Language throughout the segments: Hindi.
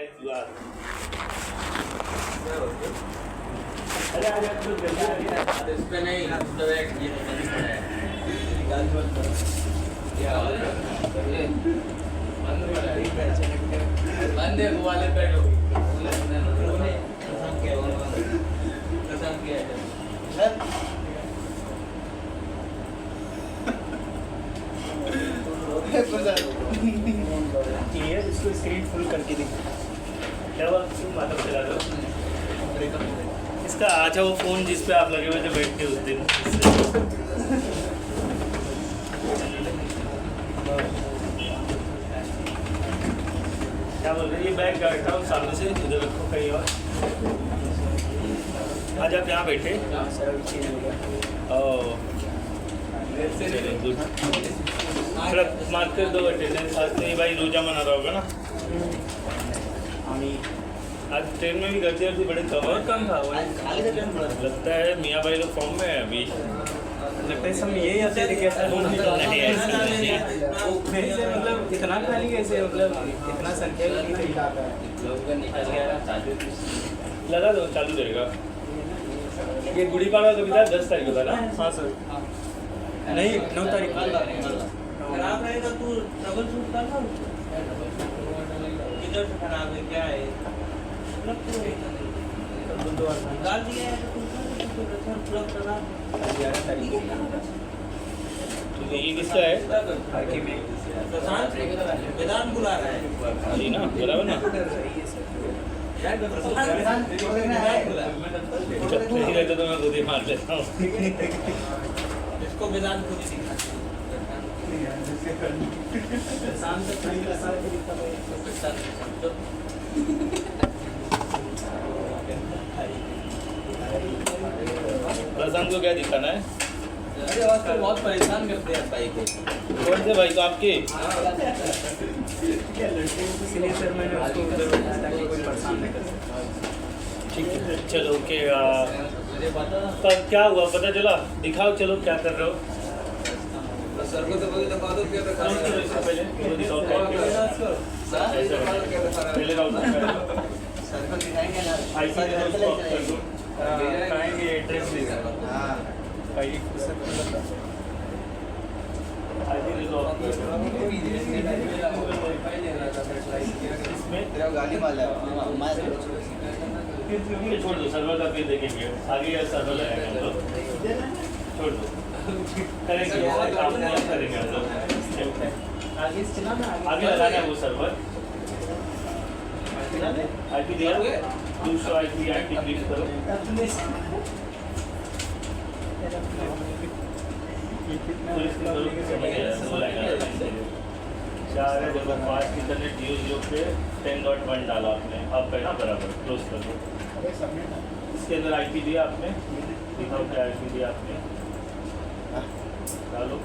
अरे आज आप लोग जल्दी आइए। इस पे नहीं तो एक ये नहीं पड़ा है गाल मत करो क्या हो रहा है बंद पड़ा है बंद है वो वाले पे लो कसम किया है क्लियर इसको स्क्रीन फुल करके दिखा क्या हुआ क्यों माथा चला दो इसका अच्छा वो फ़ोन जिस पे आप लगे हुए थे बैठ के उस दिन क्या बोल रहे हैं ये बैग हटाओ सामने से इधर रखो कहीं और आज आप यहाँ बैठे ओह चलिए गुड थोड़ा मार्क कर दो अटेंडेंस आज नहीं भाई रोजा मना रहा होगा ना आज ट्रेन में भी गर्दी वर्दी बड़े कवर कम था लगता है मियाँ भाई लोग फॉर्म में है अभी लगता है सब यही आते हैं कैसा नहीं ऐसा नहीं मतलब इतना खाली कैसे मतलब इतना संख्या लगा दो चालू रहेगा ये गुड़ी पाड़वा कभी था 10 तारीख को था ना हाँ सर नहीं 9 तारीख खराब रहेगा तू डबल शूट कर ना किधर से खराब है क्या है डाल दिया है तो पूरा खराब तो ये किसका है प्रशांत वेदांत बुला रहा है जी ना बराबर ना नहीं रहता तो मैं खुद ही मार लेता हूँ इसको वेदांत को भी दिखा प्रशांत को क्या दिखाना है अरे आजकल बहुत परेशान करते हैं भाई को कौन से भाई को आपके इसलिए सर मैंने उसको उधर भेजा ताकि कोई परेशान नहीं कर सके ठीक है चलो ओके मुझे पता पर क्या हुआ पता चला दिखाओ चलो क्या कर रहे हो सर को तो कोई दिखा दो क्या दिखा कौन सी इससे पहले वो दिखाओ क्या ऐसा पहले राउंड सर को दिखाएंगे ना आईसी दे दो उसको कर दो कहेंगे एड्रेस दे हां भाई सर आईसी दे दो इसमें तेरा गाली माला मैं ये छोड़ दो सर्वर का फिर देखेंगे आगे या सर्वर लगाएंगे हम लोग छोड़ दो करेंगे काम नहीं करेंगे हम लोग आगे चला ना आगे लगाना है वो सर्वर आईपी दिया दूसरा आईपी क्लिक करो फास्ट इंटरनेट 00 पे 10.1 डाला आपने अब है ना बराबर क्लोज कर दो इसके अंदर आईपी दिया आपने दिखाओ क्या आईपी दिया आपने डालो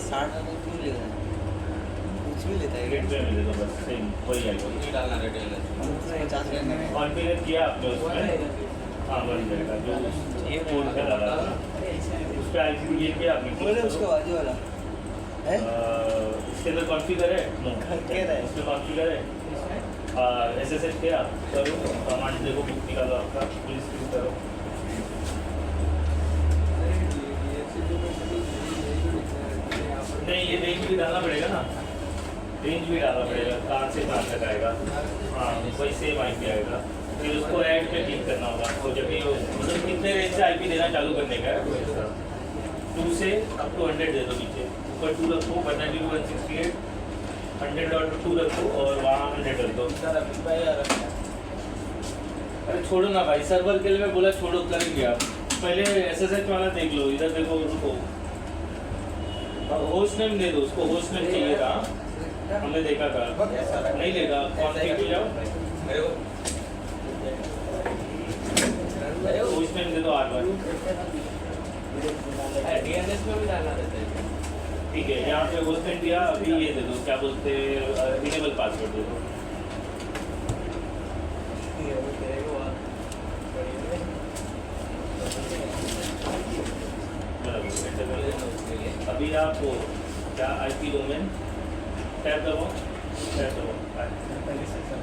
60 क्यों ले रहा है कुछ भी लेता है रेट पे मिले तो बस सेम वही आएगा नहीं डालना रेट 50 लेने में कॉन्फ़िगर किया आपने उसमें हाँ बन जाएगा जो ये कोड का डाला था उस पर आईपी ये किया आपने बोले उसके बाजू वाला है इसके अंदर कॉन्फ़िगर है नो क्या है इसमें कॉन्फ़िगर है एसएसएच किया करो कमांड देखो बुक निकालो आपका प्लीज क्लिक करो नहीं ये रेंज भी डालना पड़ेगा ना रेंज भी डालना पड़ेगा कहाँ से कहाँ तक आएगा हाँ वही सेम आईपी आएगा फिर उसको ऐड पे क्लिक करना होगा तो जब भी मतलब कितने रेंज से आईपी देना चालू करने का है 2 से अप टू 100 दे दो नीचे ऊपर 2 रखो 192.168 100.2 रखो और वहाँ 100 रख दो अरे छोड़ो ना भाई सर्वर के लिए मैं बोला छोड़ो करेंगे आप पहले एसएसएच वाला देख लो इधर देखो रुको होस्ट नेम दे दो उसको होस्ट नेम चाहिए था हमने देखा था नहीं लेगा कॉन्फिग पे जाओ होस्ट नेम दे दो R1 डीएनएस में भी डालना रहता है ठीक है यहाँ पे होस्ट नेम दिया अभी ये दे दो क्या बोलते इनेबल पासवर्ड दे दो अभी आप क्या आईपी डोमेन टैब दबाओ पहले से सब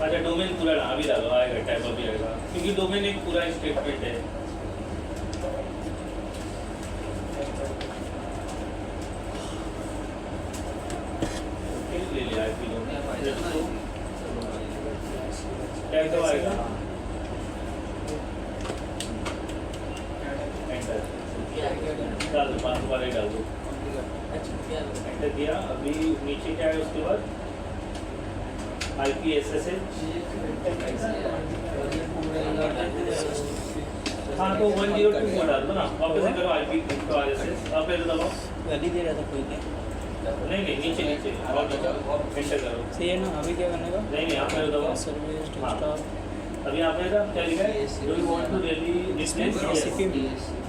अच्छा डोमेन पूरा ना अभी डालो आएगा टाइप अभी आएगा क्योंकि डोमेन एक पूरा स्टेटमेंट है। ले लिया आईपी डोमेन टाइप तो आएगा एंटर डाल दो 5 बार ही डाल दो एंटर किया। अभी नीचे क्या है उसके बाद IPSSH हाँ तो 102 को डाल दो ना वापस से करो IPSSH आप पहले दबाओ गाली दे रहा था कोई क्या नहीं नीचे और दबाओ एंटर करो सही है ना अभी क्या करने का नहीं आप पहले दबाओ सर्विस हाँ। डेस्कटॉप अभी आपने ना क्या लिखा है do you want to really इसमें CP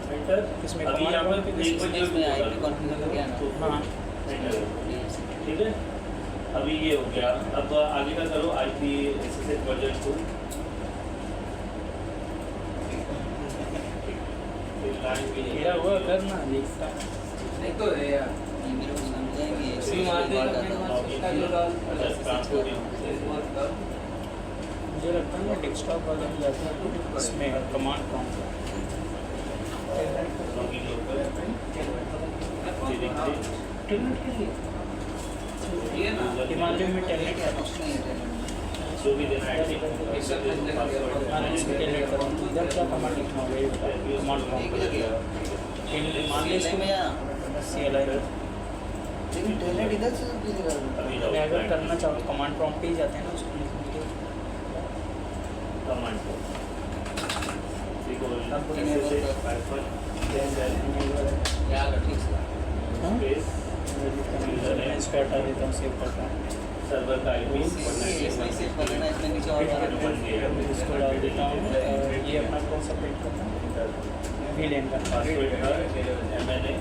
एंटर इसमें अभी यहाँ पर 1.02 हाँ एंटर ठीक है। अभी ये हो गया अब आगे का करो IPSSH वर्जन 2 लाइन भी क्या हुआ करना देखता नहीं तो है यार मुझे लगता है ना डेस्कटॉप वाला में जाता है इसमें कमांड प्रॉम्प्ट हिमालय में टैलेंट है जो भी देना है इसमें टैलेंट करूँगा इधर क्या कमांड लिखना होगा ये बताओ कमांड प्रॉम्प्ट मान लीजिए CLI मैं अगर करना चाहूँ कमांड प्रॉम्प्ट पे ही जाते हैं ना उसको लिखने के कमांड मैं इसको हटा देता हूँ सेव करता हूँ सर्वर का आईपी इसको डाल देता हूँ ये अपना कौन सा प्रिंट करना है VLAN का पासवर्ड MNA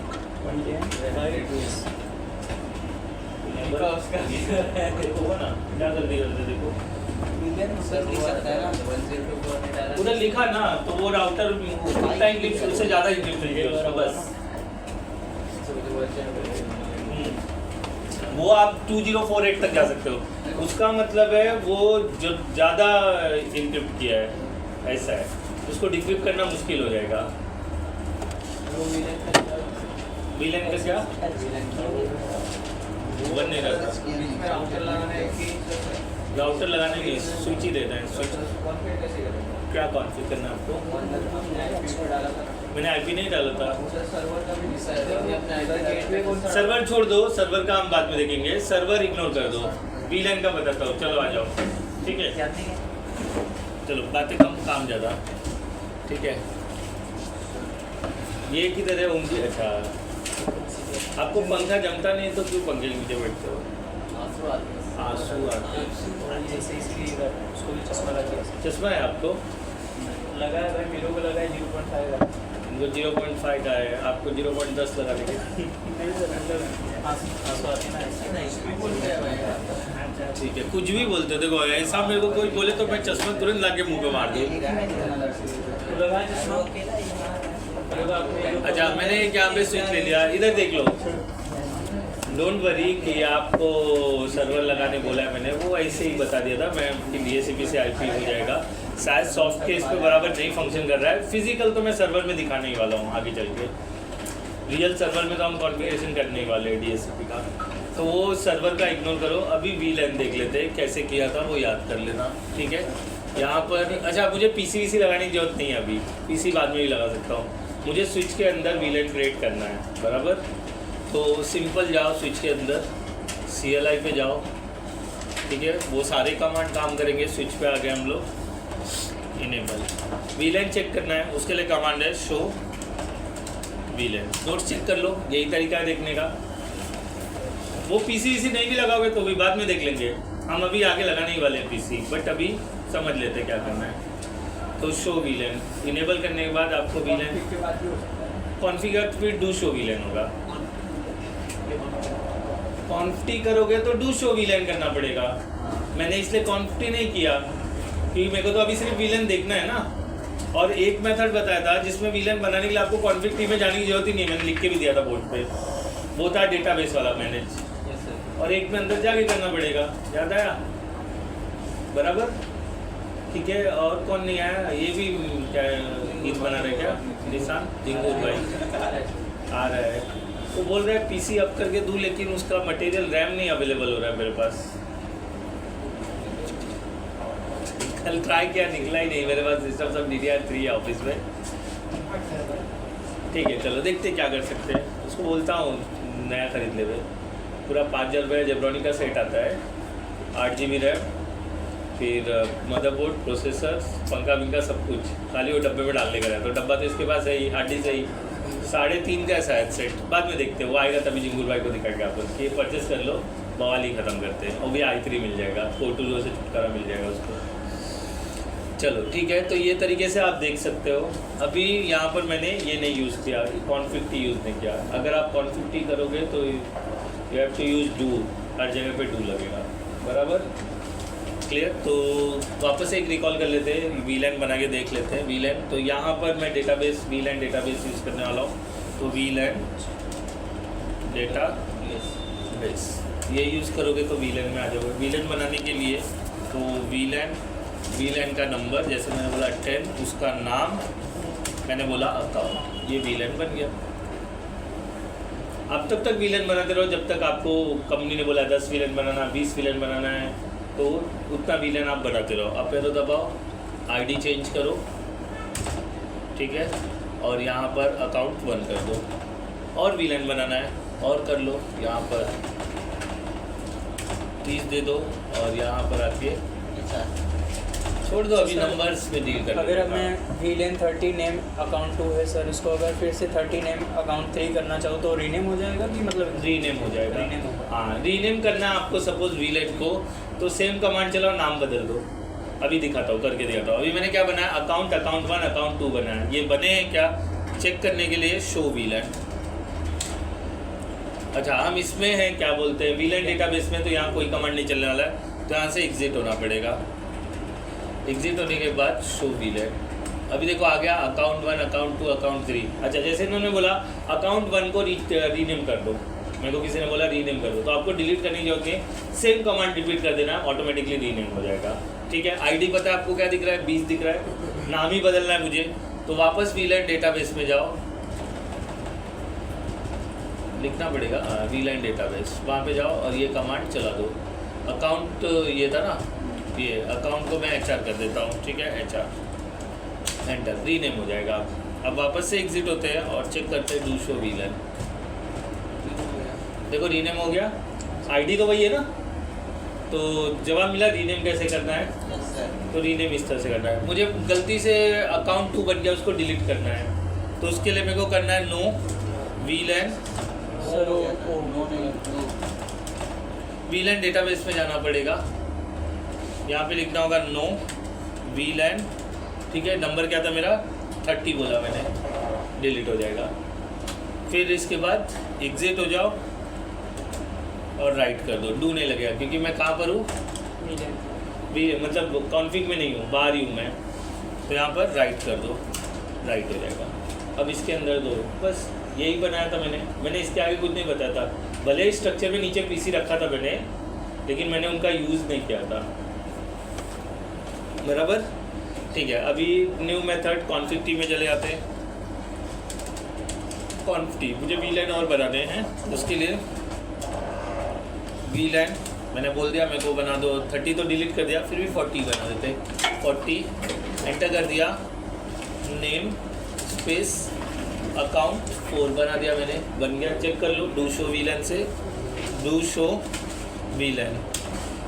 देखो ना क्या जल्दी करते देखो उधर लिखा ना तो वो राउटर टाइम लिंक उससे ज़्यादा इंक्रिप्शन है उसको बस वो आप 2048 तक जा सकते हो उसका मतलब है वो जो ज़्यादा इंक्रिप्ट किया है ऐसा है उसको डिक्रिप्ट करना मुश्किल हो जाएगा। VLAN का क्या वन नहीं रहता राउटर लगाने के स्विच ही देता है स्विच क्या कॉन्फ़िगर करना है आपको मैंने आईपी नहीं डाला था सर्वर छोड़ दो सर्वर का हम बाद में देखेंगे सर्वर इग्नोर कर दो VLAN का बताता हूँ चलो आ जाओ ठीक है चलो बातें कम काम ज़्यादा ठीक है। ये किधर है उनकी अच्छा आपको पंखा जमता नहीं तो क्यों पंखे के नीचे बैठते हो आंसू आते जैसे इसलिए इधर उसको भी चश्मा लग गया चश्मा है आपको लगा है भाई मेरे को लगा है 0.5 का इनको 0.5 का है आपको 0.10 लगा देंगे नहीं सर मतलब आंसू आते ना ठीक है कुछ भी बोलते हो देखो ऐसा मेरे को कोई बोले तो मैं चश्मा तुरंत ला के मुँह पे मार दूँ। लगा चश्मा अच्छा मैंने यहाँ पे स्विच ले लिया इधर देख लो डोंट वरी कि आपको सर्वर लगाने बोला है मैंने वो ऐसे ही बता दिया था मैं कि DHCP से IP हो जाएगा शायद सॉफ्ट के इस पर बराबर नहीं फंक्शन कर रहा है फिजिकल तो मैं सर्वर में दिखाने ही वाला हूँ आगे चल के रियल सर्वर में तो हम कॉन्फ़िगरेशन करने ही वाले हैं DHCP का तो वो सर्वर का इग्नोर करो अभी VLAN देख लेते हैं कैसे किया था वो याद कर लेना ठीक है। यहाँ पर अच्छा मुझे PC लगाने की जरूरत नहीं है अभी PC बाद में भी लगा सकता हूँ मुझे स्विच के अंदर VLAN क्रिएट करना है बराबर तो सिंपल जाओ स्विच के अंदर CLI पे जाओ ठीक है वो सारे कमांड काम करेंगे स्विच पे आ गए हम लोग इनेबल VLAN चेक करना है उसके लिए कमांड है शो VLAN नोट्स चेक कर लो यही तरीका है देखने का वो PC नहीं भी लगाओगे तो भी बाद में देख लेंगे हम अभी आगे लगाने ही वाले हैं PC बट अभी समझ लेते क्या करना है तो शो VLAN इनेबल करने के बाद आपको VLAN कॉन्फ़िगर फिर डू शो VLAN होगा कॉन्फ़िग करोगे तो डू शो VLAN करना पड़ेगा मैंने इसलिए कॉन्फ़िग नहीं किया क्योंकि मेरे को तो अभी सिर्फ VLAN देखना है ना और एक मेथड बताया था जिसमें VLAN बनाने के लिए आपको कॉन्फ़िग ट्री में जाने की जरूरत ही नहीं मैंने लिख के भी दिया था बोर्ड पे वो था डेटाबेस वाला मैनेज और एक में अंदर जाके करना पड़ेगा। याद आया? बराबर, ठीक है। और कौन नहीं आया? ये भी क्या गीत बना रहे क्या? निशान जिंगूर भाई आ रहा है। वो बोल रहा है पीसी अप करके दूँ, लेकिन उसका मटेरियल रैम नहीं अवेलेबल हो रहा है मेरे पास। कल ट्राई किया, निकला ही नहीं मेरे पास। सिस्टम सब DDR3 है ऑफिस में। ठीक है, चलो देखते क्या कर सकते हैं। उसको बोलता हूँ नया खरीद ले भाई। पूरा 5000 रुपये जेब्रॉनिक का सेट आता है, 8 GB रैम, फिर मदरबोर्ड, प्रोसेसर, पंखा विंखा सब कुछ, खाली वो डब्बे में डालने का है। तो डब्बा तो इसके पास है ही, हार्ड डिस्क है ही। 3.5 का है शायद सेट, बाद में देखते हैं, वो आएगा तभी जिंगूर भाई को दिखाएंगे आपको। ये परचेस कर लो, बवाल ही ख़त्म करते हैं। और भी i3 मिल जाएगा, 420 से छुटकारा मिल जाएगा उसको। चलो ठीक है, तो ये तरीके से आप देख सकते हो। अभी यहाँ पर मैंने ये नहीं यूज़ किया, config यूज़ नहीं किया। अगर आप config करोगे तो you have to use do, हर जगह पे डू लगेगा। बराबर, क्लियर? तो वापस एक रिकॉल कर लेते हैं, VLAN बना के देख लेते हैं। VLAN, तो यहाँ पर मैं डेटाबेस, VLAN डेटाबेस यूज़ करने वाला हूँ। तो VLAN डेटाबेस ये यूज़ करोगे तो VLAN में आ जाओगे। VLAN बनाने के लिए तो VLAN का नंबर, जैसे मैंने बोला 10, उसका नाम मैंने बोला अकाउंट, ये VLAN बन गया। अब तब तक VLAN बनाते रहो जब तक आपको कंपनी ने बोला 10 VLAN बनाना, 20 VLAN बनाना है, तो उतना VLAN आप बनाते रहो। अब एरो दबाओ, ID चेंज करो, ठीक है, और यहाँ पर अकाउंट 1 कर दो। और VLAN बनाना है और कर लो, यहाँ पर 30 दे दो, और यहाँ पर आके छोड़ दो। अभी नंबर्स में डील कर। अगर मैं VLAN 30 नेम अकाउंट 2 है सर, इसको अगर फिर से 30 नेम अकाउंट 3 करना चाहो तो रीनेम हो जाएगा कि मतलब रीनेम हो जाएगा? रीनेम होगा। हाँ, रीनेम करना है आपको सपोज VLAN को, तो सेम कमांड चलाओ, नाम बदल दो। अभी दिखाता हूँ, करके दिखाता हूँ। अभी मैंने क्या बनाया, अकाउंट 1, अकाउंट 2 बनाया। ये बने हैं क्या चेक करने के लिए, शो VLAN। अच्छा, हम इसमें हैं क्या बोलते हैं VLAN डेटाबेस में, तो यहाँ कोई कमांड नहीं चलने वाला है, तो यहाँ से एग्जिट होना पड़ेगा। एग्जिट होने के बाद शो VLAN। अभी देखो आ गया अकाउंट 1, अकाउंट 2, अकाउंट 3। अच्छा, जैसे इन्होंने बोला अकाउंट 1 को रीनेम कर दो, मेरे को किसी ने बोला रीनेम कर दो, तो आपको डिलीट करने की जरूरत नहीं, सेम कमांड रिपीट कर देना, ऑटोमेटिकली रीनेम हो जाएगा। ठीक है, ID पता है आपको क्या दिख रहा है, 20 दिख रहा है, नाम ही बदलना है मुझे। तो वापस VLAN डेटाबेस में जाओ, लिखना पड़ेगा VLAN डेटाबेस, वहाँ पे जाओ और ये कमांड चला दो। अकाउंट ये था ना, ये अकाउंट को मैं HR कर देता हूँ, ठीक है, HR, एंटर, रीनेम हो जाएगा। अब वापस से एग्जिट होते हैं और चेक करते हैं डू शो VLAN। देखो रीनेम हो गया, ID तो वही है ना, तो जवाब मिला रीनेम कैसे करना है। तो रीनेम इस तरह से करना है। मुझे गलती से अकाउंट 2 बन गया, उसको डिलीट करना है, तो उसके लिए मेरे को करना है नो VLAN, VLAN डेटाबेस में जाना पड़ेगा। यहाँ पे लिखना होगा नो VLAN, ठीक है। नंबर क्या था मेरा, 30 बोला मैंने, डिलीट हो जाएगा। फिर इसके बाद एग्जिट हो जाओ और राइट कर दो, डू नहीं लगेगा क्योंकि मैं कहाँ पर हूँ, मतलब कॉन्फिग में नहीं हूँ, बाहर ही हूँ मैं। तो यहाँ पर राइट कर दो, राइट हो जाएगा। अब इसके अंदर दो, बस यही बनाया था मैंने इसके आगे कुछ नहीं बताया था। भले ही स्ट्रक्चर में नीचे PC रखा था मैंने, लेकिन मैंने उनका यूज़ नहीं किया था। बराबर, ठीक है। अभी न्यू मेथड config में चले जाते हैं। config मुझे VLAN और बनाने हैं, उसके लिए VLAN मैंने बोल दिया मेरे को बना दो। 30 तो डिलीट कर दिया, फिर भी 40 बना देते। 40 एंटर कर दिया, नेम स्पेस अकाउंट 4 बना दिया मैंने, बन गया। चेक कर लो, डू शो VLAN से डू शो VLAN,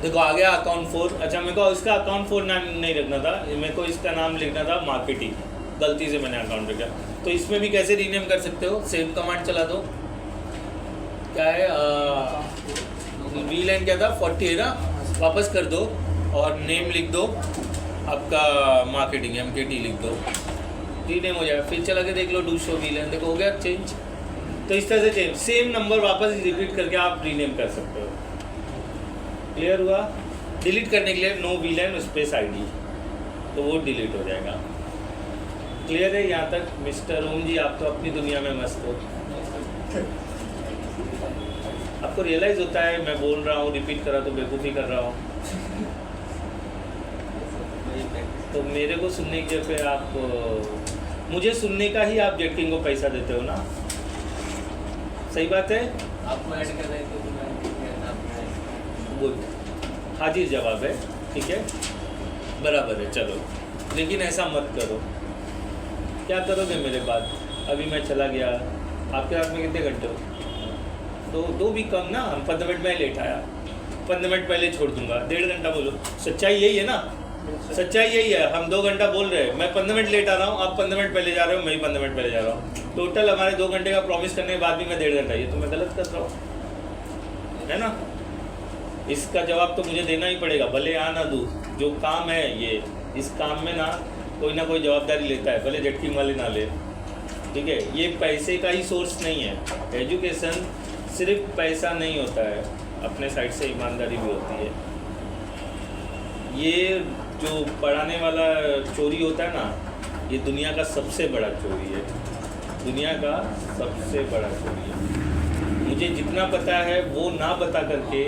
देखो आ गया अकाउंट 4। अच्छा, मेरे को इसका अकाउंट 4 नाम नहीं रखना था, मेरे को इसका नाम लिखना था मार्केटिंग, गलती से मैंने अकाउंट रखा। तो इसमें भी कैसे रीनेम कर सकते हो, सेम कमांड चला दो। क्या है, VLAN क्या था, 40 है ना, वापस कर दो और नेम लिख दो आपका मार्केटिंग, MKT लिख दो, रीनेम हो जाएगा। फिर चला के देख लो, डू शो VLAN, देखो हो गया चेंज। तो इस तरह से चेंज, सेम नंबर वापस रिपीट करके आप रीनेम कर सकते हो। क्लियर हुआ? डिलीट करने के लिए नो VLAN स्पेस ID, तो वो डिलीट हो जाएगा। क्लियर है यहाँ तक? मिस्टर ओम जी, आप तो अपनी दुनिया में मस्त हो। आपको रियलाइज होता है मैं बोल रहा हूँ, रिपीट कर रहा तो बेवकूफ़ी कर रहा हूँ। तो मेरे को सुनने की जगह पे आप मुझे सुनने का ही आप जेटकिंग को पैसा देते हो ना, सही बात है। आपको ऐड कर रहे थे तो मैं गुड, हाजिर जवाब है, ठीक है, बराबर है। चलो, लेकिन ऐसा मत करो। क्या करोगे मेरे बाद? अभी मैं चला गया, आपके हाथ में कितने घंटे हो? दो भी कम ना, 15 मिनट में लेट आया, 15 मिनट पहले छोड़ दूंगा, 1.5 घंटा बोलो। सच्चाई यही है ना, सच्चाई यही है। हम 2 घंटा बोल रहे हैं, मैं 15 मिनट लेट आ रहा हूँ, आप 15 मिनट पहले जा रहे हो, मैं भी 15 मिनट पहले जा रहा हूँ। टोटल हमारे 2 घंटे का प्रॉमिस करने के बाद भी मैं 1.5 घंटा, ये तो मैं गलत कर रहा हूँ, है ना। इसका जवाब तो मुझे देना ही पड़ेगा, भले आ ना दूँ। जो काम है ये, इस काम में ना कोई जवाबदारी लेता है, भले झटकिंग वाले ना ले, ठीक है। ये पैसे का ही सोर्स नहीं है। एजुकेशन सिर्फ पैसा नहीं होता है, अपने साइड से ईमानदारी भी होती है। ये जो पढ़ाने वाला चोरी होता है ना, ये दुनिया का सबसे बड़ा चोरी है, दुनिया का सबसे बड़ा चोरी है। मुझे जितना पता है वो ना बता करके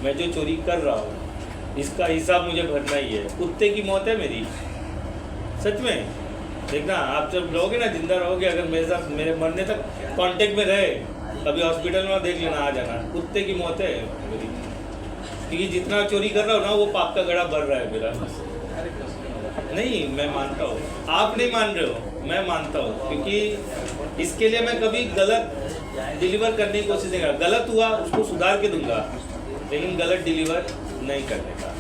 मैं जो चोरी कर रहा हूँ, इसका हिसाब मुझे भरना ही है। कुत्ते की मौत है मेरी, सच में। देखना, आप जब रहोगे ना, जिंदा रहोगे, अगर मेरे साथ मेरे मरने तक कांटेक्ट में रहे, कभी हॉस्पिटल में देख लेना, आ जाना। कुत्ते की मौत है मेरी, क्योंकि जितना चोरी कर रहा हूँ ना, वो पाप का गड़ा भर रहा है मेरा। नहीं, मैं मानता हूँ, आप नहीं मान रहे हो, मैं मानता हूँ, क्योंकि इसके लिए मैं कभी गलत डिलीवर करने की कोशिश नहीं कर। गलत हुआ उसको सुधार के दूंगा, लेकिन गलत डिलीवर नहीं करने का,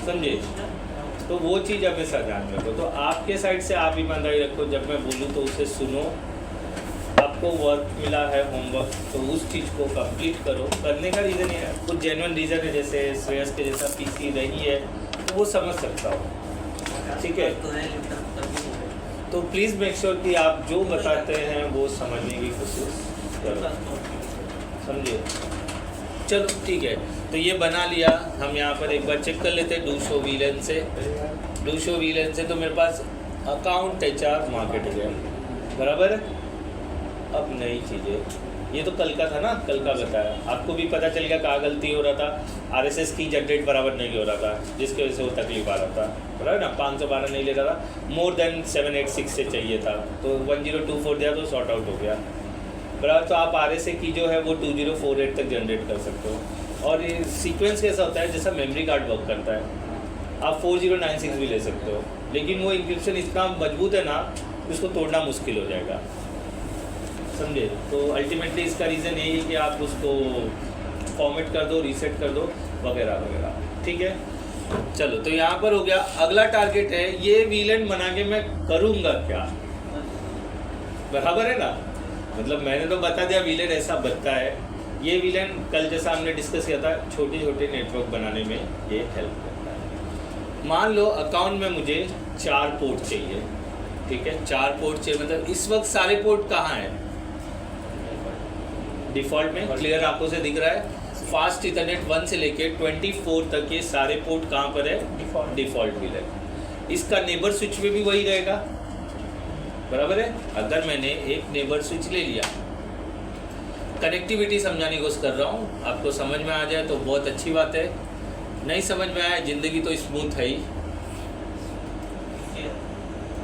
समझे। तो वो चीज़ हमेशा ध्यान रखो। तो आपके साइड से आप ईमानदारी रखो, जब मैं बोलूँ तो उसे सुनो। आपको वर्क मिला है, होमवर्क, तो उस चीज़ को कंप्लीट करो। करने का रीज़न है, कुछ जेन्युइन रीज़न है, जैसे श्रेयस के जैसा पीसी रही है, तो वो समझ सकता हूँ, ठीक है। तो प्लीज़ मेक श्योर कि आप जो बताते हैं वो समझने की कोशिश करो, समझिए। चलो ठीक है, तो ये बना लिया। हम यहाँ पर एक बार चेक कर लेते हैं डू शो वीलन से। डू शो वीलन से तो मेरे पास अकाउंट, HR, मार्केट है, बराबर है। अब नई चीज़ें, ये तो कल का था ना, कल का बताया। आपको भी पता चल गया कहाँ गलती हो रहा था। RSS की जनरेट बराबर नहीं हो रहा था, जिसकी वजह से वो तकलीफ आ रहा था, बराबर ना। 512 नहीं ले रहा था, मोर देन 786 से चाहिए था, तो 1024 दिया तो सॉर्ट आउट हो गया, बराबर। तो आप RSA की जो है वो 2048 तक जनरेट कर सकते हो। और ये सीक्वेंस कैसा होता है, जैसा मेमोरी कार्ड वर्क करता है। आप 4096 भी ले सकते हो, लेकिन वो इंक्रिप्शन इतना मजबूत है ना, उसको तोड़ना मुश्किल हो जाएगा, समझे। तो अल्टीमेटली इसका रीज़न यही है कि आप उसको फॉर्मेट कर दो, रीसेट कर दो, वगैरह वगैरह, ठीक है। चलो, तो यहाँ पर हो गया। अगला टारगेट है, ये वीलन बना के मैं करूँगा क्या, बराबर है ना। मतलब मैंने तो बता दिया वीलन ऐसा बनता है। ये वीलन कल जैसा हमने डिस्कस किया था, छोटे छोटे नेटवर्क बनाने में ये हेल्प करता है। मान लो अकाउंट में मुझे 4 पोर्ट चाहिए, ठीक है। 4 पोर्ट चाहिए, मतलब इस वक्त सारे पोर्ट कहाँ हैं? डिफ़ॉल्ट में क्लियर आंखों से दिख रहा है। फास्ट इथरनेट 1 से लेके 24 तक ये सारे पोर्ट कहाँ पर है? Default VLAN. इसका नेबर स्विच में भी वही रहेगा, बराबर है। अगर मैंने एक नेबर स्विच ले लिया, कनेक्टिविटी समझाने की कोशिश कर रहा हूँ, आपको समझ में आ जाए तो बहुत अच्छी बात है, नहीं समझ में आया, ज़िंदगी तो स्मूथ है ही।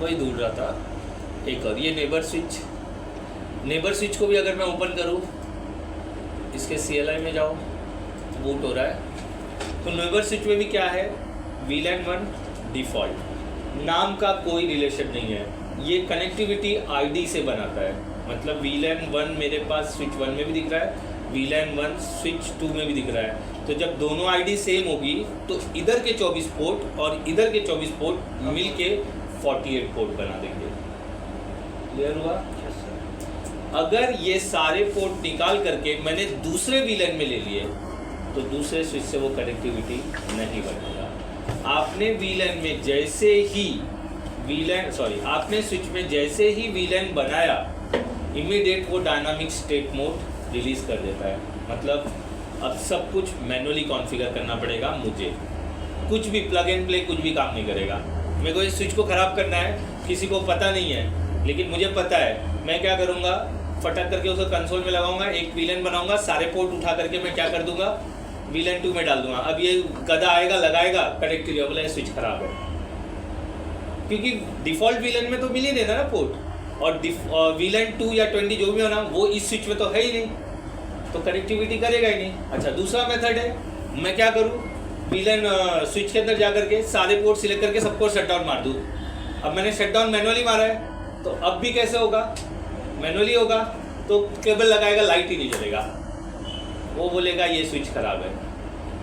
वही ढूंढ रहा था एक और, ये नेबर स्विच को भी अगर मैं ओपन करूँ, इसके CLI में जाओ, बूट हो रहा है। तो नेबर स्विच में भी क्या है? VLAN 1 डिफ़ॉल्ट, नाम का कोई रिलेशन नहीं है। ये कनेक्टिविटी ID से बनाता है, मतलब VLAN 1 मेरे पास स्विच 1 में भी दिख रहा है, VLAN 1 स्विच 2 में भी दिख रहा है। तो जब दोनों ID सेम होगी तो इधर के 24 पोर्ट और इधर के 24 पोर्ट मिल के 48 पोर्ट बना देंगे। क्लियर हुआ? अगर ये सारे पोर्ट निकाल करके मैंने दूसरे VLAN में ले लिए, तो दूसरे स्विच से वो कनेक्टिविटी नहीं बनेगा। आपने VLAN में जैसे ही आपने स्विच में जैसे ही VLAN बनाया, इमीडिएट वो डायनामिक स्टेट मोड रिलीज कर देता है। मतलब अब सब कुछ मैनुअली कॉन्फ़िगर करना पड़ेगा मुझे, कुछ भी प्लग एंड प्ले कुछ भी काम नहीं करेगा। मेरे को इस स्विच को ख़राब करना है, किसी को पता नहीं है, लेकिन मुझे पता है। मैं क्या करूँगा, फटक करके उसको कंसोल में लगाऊंगा, एक VLAN बनाऊंगा, सारे पोर्ट उठा करके मैं क्या कर दूंगा VLAN 2 में डाल दूंगा। अब ये गधा आएगा लगाएगा कनेक्टिविटी, बोला ये स्विच खराब है, क्योंकि डिफ़ॉल्ट VLAN में तो मिल ही नहीं ना पोर्ट, और VLAN 2 या 20 जो भी होना वो इस स्विच में तो है ही नहीं, तो कनेक्टिविटी करेगा ही नहीं। अच्छा दूसरा मेथड है, मैं क्या करूँ VLAN स्विच के अंदर जा करके सारे पोर्ट सिलेक्ट करके सबको शट डाउन मार दूँ। अब मैंने शट डाउन मैनुअली मारा है, तो अब भी कैसे होगा, मैनुअली होगा तो केबल लगाएगा लाइट ही नहीं जलेगा, वो बोलेगा ये स्विच खराब है।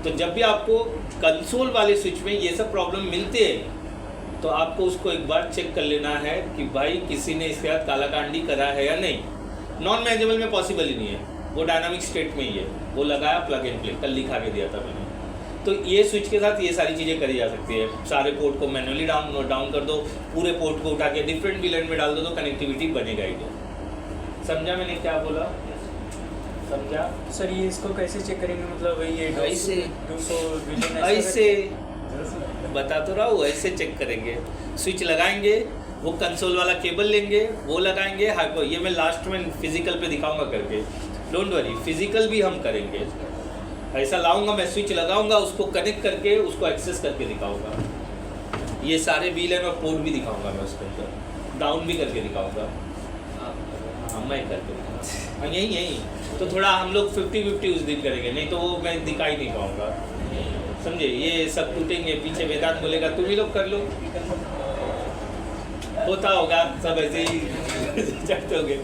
तो जब भी आपको कंसोल वाले स्विच में ये सब प्रॉब्लम मिलते हैं तो आपको उसको एक बार चेक कर लेना है कि भाई किसी ने इसके साथ कालाकांडी करा है या नहीं। नॉन मैनेजेबल में पॉसिबल ही नहीं है, वो डायनामिक स्टेट में ही है, वो लगाया प्लग एंड प्ले, कल लिखा के दिया था मैंने। तो ये स्विच के साथ ये सारी चीज़ें करी जा सकती है। सारे पोर्ट को मैनुअली डाउन कर दो, पूरे पोर्ट को उठा के डिफरेंट VLAN में डाल दो तो कनेक्टिविटी बनेगा ही। समझा मैंने क्या बोला, समझा? सर ये इसको कैसे चेक करेंगे, मतलब ये ऐसे 200 VLAN ऐसे बता तो रहा हूँ, ऐसे चेक करेंगे। स्विच लगाएंगे, वो कंसोल वाला केबल लेंगे, वो लगाएंगे हाइपर, ये मैं लास्ट में फिजिकल पे दिखाऊंगा करके, डोंट वरी, फिजिकल भी हम करेंगे। ऐसा लाऊंगा मैं, स्विच लगाऊंगा, उसको कनेक्ट करके उसको एक्सेस करके दिखाऊंगा। ये सारे VLAN और पोर्ट भी दिखाऊंगा मैं उसके अंदर, डाउन भी करके दिखाऊंगा। हाँ मैं करके हाँ यही तो थोड़ा हम लोग 50-50 उस दिन करेंगे, नहीं तो वो मैं दिखा ही नहीं पाऊँगा, समझे? ये सब टूटेंगे, पीछे वेदांत बोलेगा तुम ही लोग कर लो, होता होगा सब ऐसे ही चढ़ते होंगे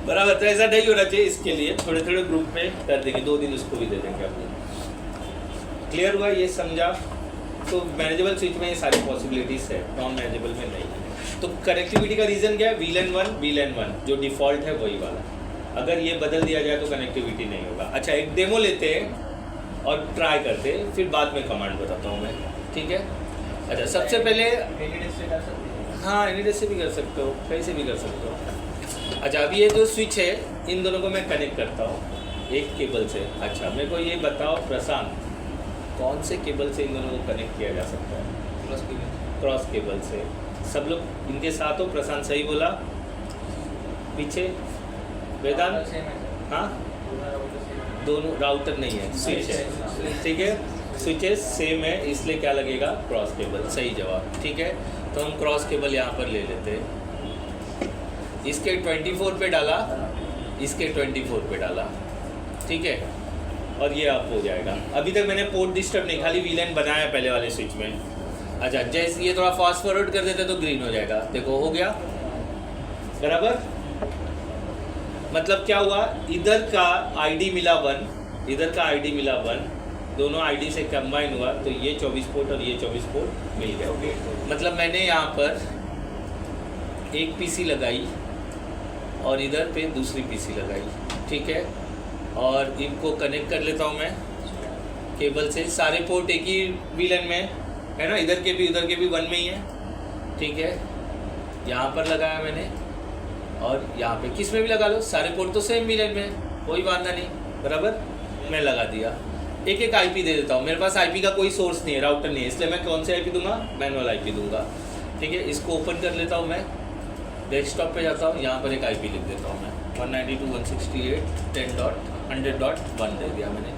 बराबर। तो ऐसा नहीं होना चाहिए, इसके लिए थोड़े थोड़े ग्रुप में कर देंगे, 2 दिन उसको भी दे देंगे आपको। क्लियर हुआ, ये समझा? तो मैनेजेबल स्विच में ये सारी पॉसिबिलिटीज़ है, नॉन मैनेजेबल में नहीं। तो कनेक्टिविटी का रीज़न क्या है, VLAN 1 जो डिफ़ॉल्ट है वही वाला, अगर ये बदल दिया जाए तो कनेक्टिविटी नहीं होगा। अच्छा एक डेमो लेते हैं और ट्राई करते हैं, फिर बाद में कमांड बताता हूँ मैं, ठीक है? अच्छा सबसे पहले हाँ एनी से भी कर सकते हो, कहीं से भी कर सकते हो। अच्छा अब ये जो स्विच है इन दोनों को मैं कनेक्ट करता हूँ एक केबल से। अच्छा मेरे को ये बताओ प्रशांत, कौन से केबल से इन दोनों को कनेक्ट किया जा सकता है? क्रॉस केबल से। सब लोग इनके साथ हो, प्रशांत सही बोला, पीछे वेदांत हाँ दोनों राउटर नहीं है, स्विच है, ठीक है? स्विचेस सेम है इसलिए क्या लगेगा, क्रॉस केबल, सही जवाब, ठीक है? तो हम क्रॉस केबल यहाँ पर ले लेते हैं, इसके 24 पे डाला, इसके 24 पे डाला, ठीक है? और ये अप हो जाएगा। अभी तक मैंने पोर्ट डिस्टर्ब नहीं, खाली VLAN बनाया पहले वाले स्विच में। अच्छा जैसे ये थोड़ा फास्ट फॉरवर्ड कर देते तो ग्रीन हो जाएगा, देखो हो गया बराबर। मतलब क्या हुआ, इधर का ID मिला 1, इधर का ID मिला 1, दोनों ID से कंबाइन हुआ तो ये 24 पोर्ट और ये 24 पोर्ट मिल गया। मतलब मैंने यहाँ पर एक PC लगाई और इधर पे दूसरी PC लगाई, ठीक है? और इनको कनेक्ट कर लेता हूँ मैं केबल से, सारे पोर्ट एक ही VLAN में है ना, इधर के भी उधर के भी 1 में ही है, ठीक है? यहाँ पर लगाया मैंने और यहाँ पे किस में भी लगा लो, सारे पोर्ट तो सेम VLAN में, कोई वादा नहीं, बराबर। मैं लगा दिया, एक एक IP दे देता हूँ, मेरे पास IP का कोई सोर्स नहीं है, राउटर नहीं है, इसलिए मैं कौन से IP दूंगा, मैनुअल IP दूंगा, ठीक है? इसको ओपन कर लेता हूँ मैं, डेस्कटॉप पे जाता हूँ, यहाँ पर एक IP लिख देता हूँ मैं 192.168.10.100.1 दे दिया मैंने,